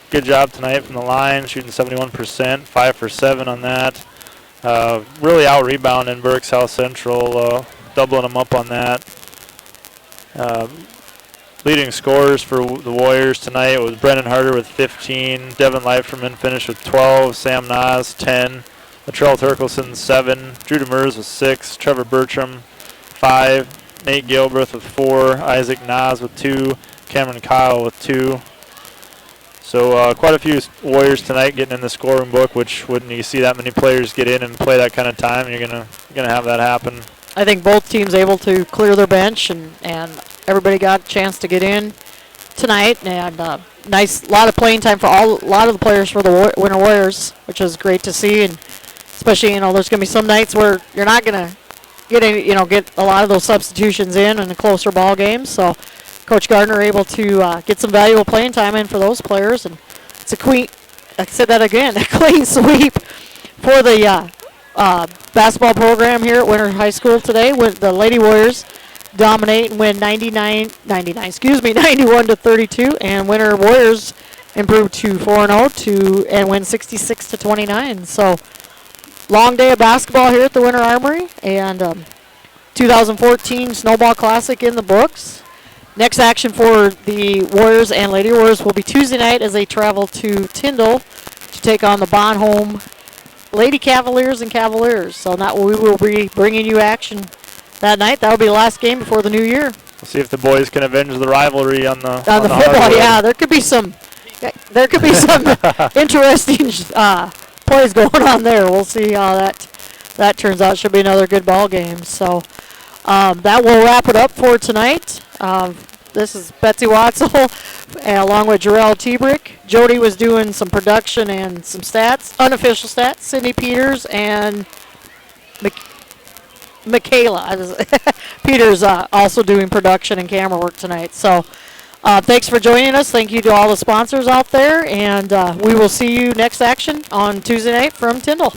[SPEAKER 19] Good job tonight from the line, shooting 71%, 5 for 7 on that. Really out-rebounding Burke South Central, doubling them up on that. Leading scorers for the Warriors tonight was Brendan Harder with 15, Devin Leiferman finished with 12, Sam Nas 10, Latrell Turkelson 7, Drew Demers with 6, Trevor Bertram 5, Nate Gilbreth with 4, Isaac Nas with 2, Cameron Kyle with 2. So quite a few Warriors tonight getting in the scoring book, which when you see that many players get in and play that kind of time, you're gonna have that happen.
[SPEAKER 18] I think both teams able to clear their bench, and everybody got a chance to get in tonight. And nice lot of playing time for a lot of the players for the Winter Warriors, which is great to see. And especially, there's gonna be some nights where you're not gonna get a lot of those substitutions in a closer ball game. So Coach Gardner able to get some valuable playing time in for those players, and it's a clean sweep for the basketball program here at Winter High School today. With the Lady Warriors dominate and win 91-32, and Winter Warriors improve to 4-0 and win 66-29. So long day of basketball here at the Winter Armory, and 2014 Snowball Classic in the books. Next action for the Warriors and Lady Warriors will be Tuesday night as they travel to Tyndall to take on the Bonhomme Lady Cavaliers and Cavaliers. So now we will be bringing you action that night. That will be the last game before the new year.
[SPEAKER 19] We'll see if the boys can avenge the rivalry on the
[SPEAKER 18] football.
[SPEAKER 19] hardwood.
[SPEAKER 18] Yeah, there could be some interesting plays going on there. We'll see how that that turns out should be another good ball game. So that will wrap it up for tonight. This is Betsy Watzel along with Jarrell Tebrick. Jody was doing some production and some stats, unofficial stats. Sydney Peters and Michaela Peters also doing production and camera work tonight. So thanks for joining us. Thank you to all the sponsors out there, and we will see you next action on Tuesday night from Tyndall.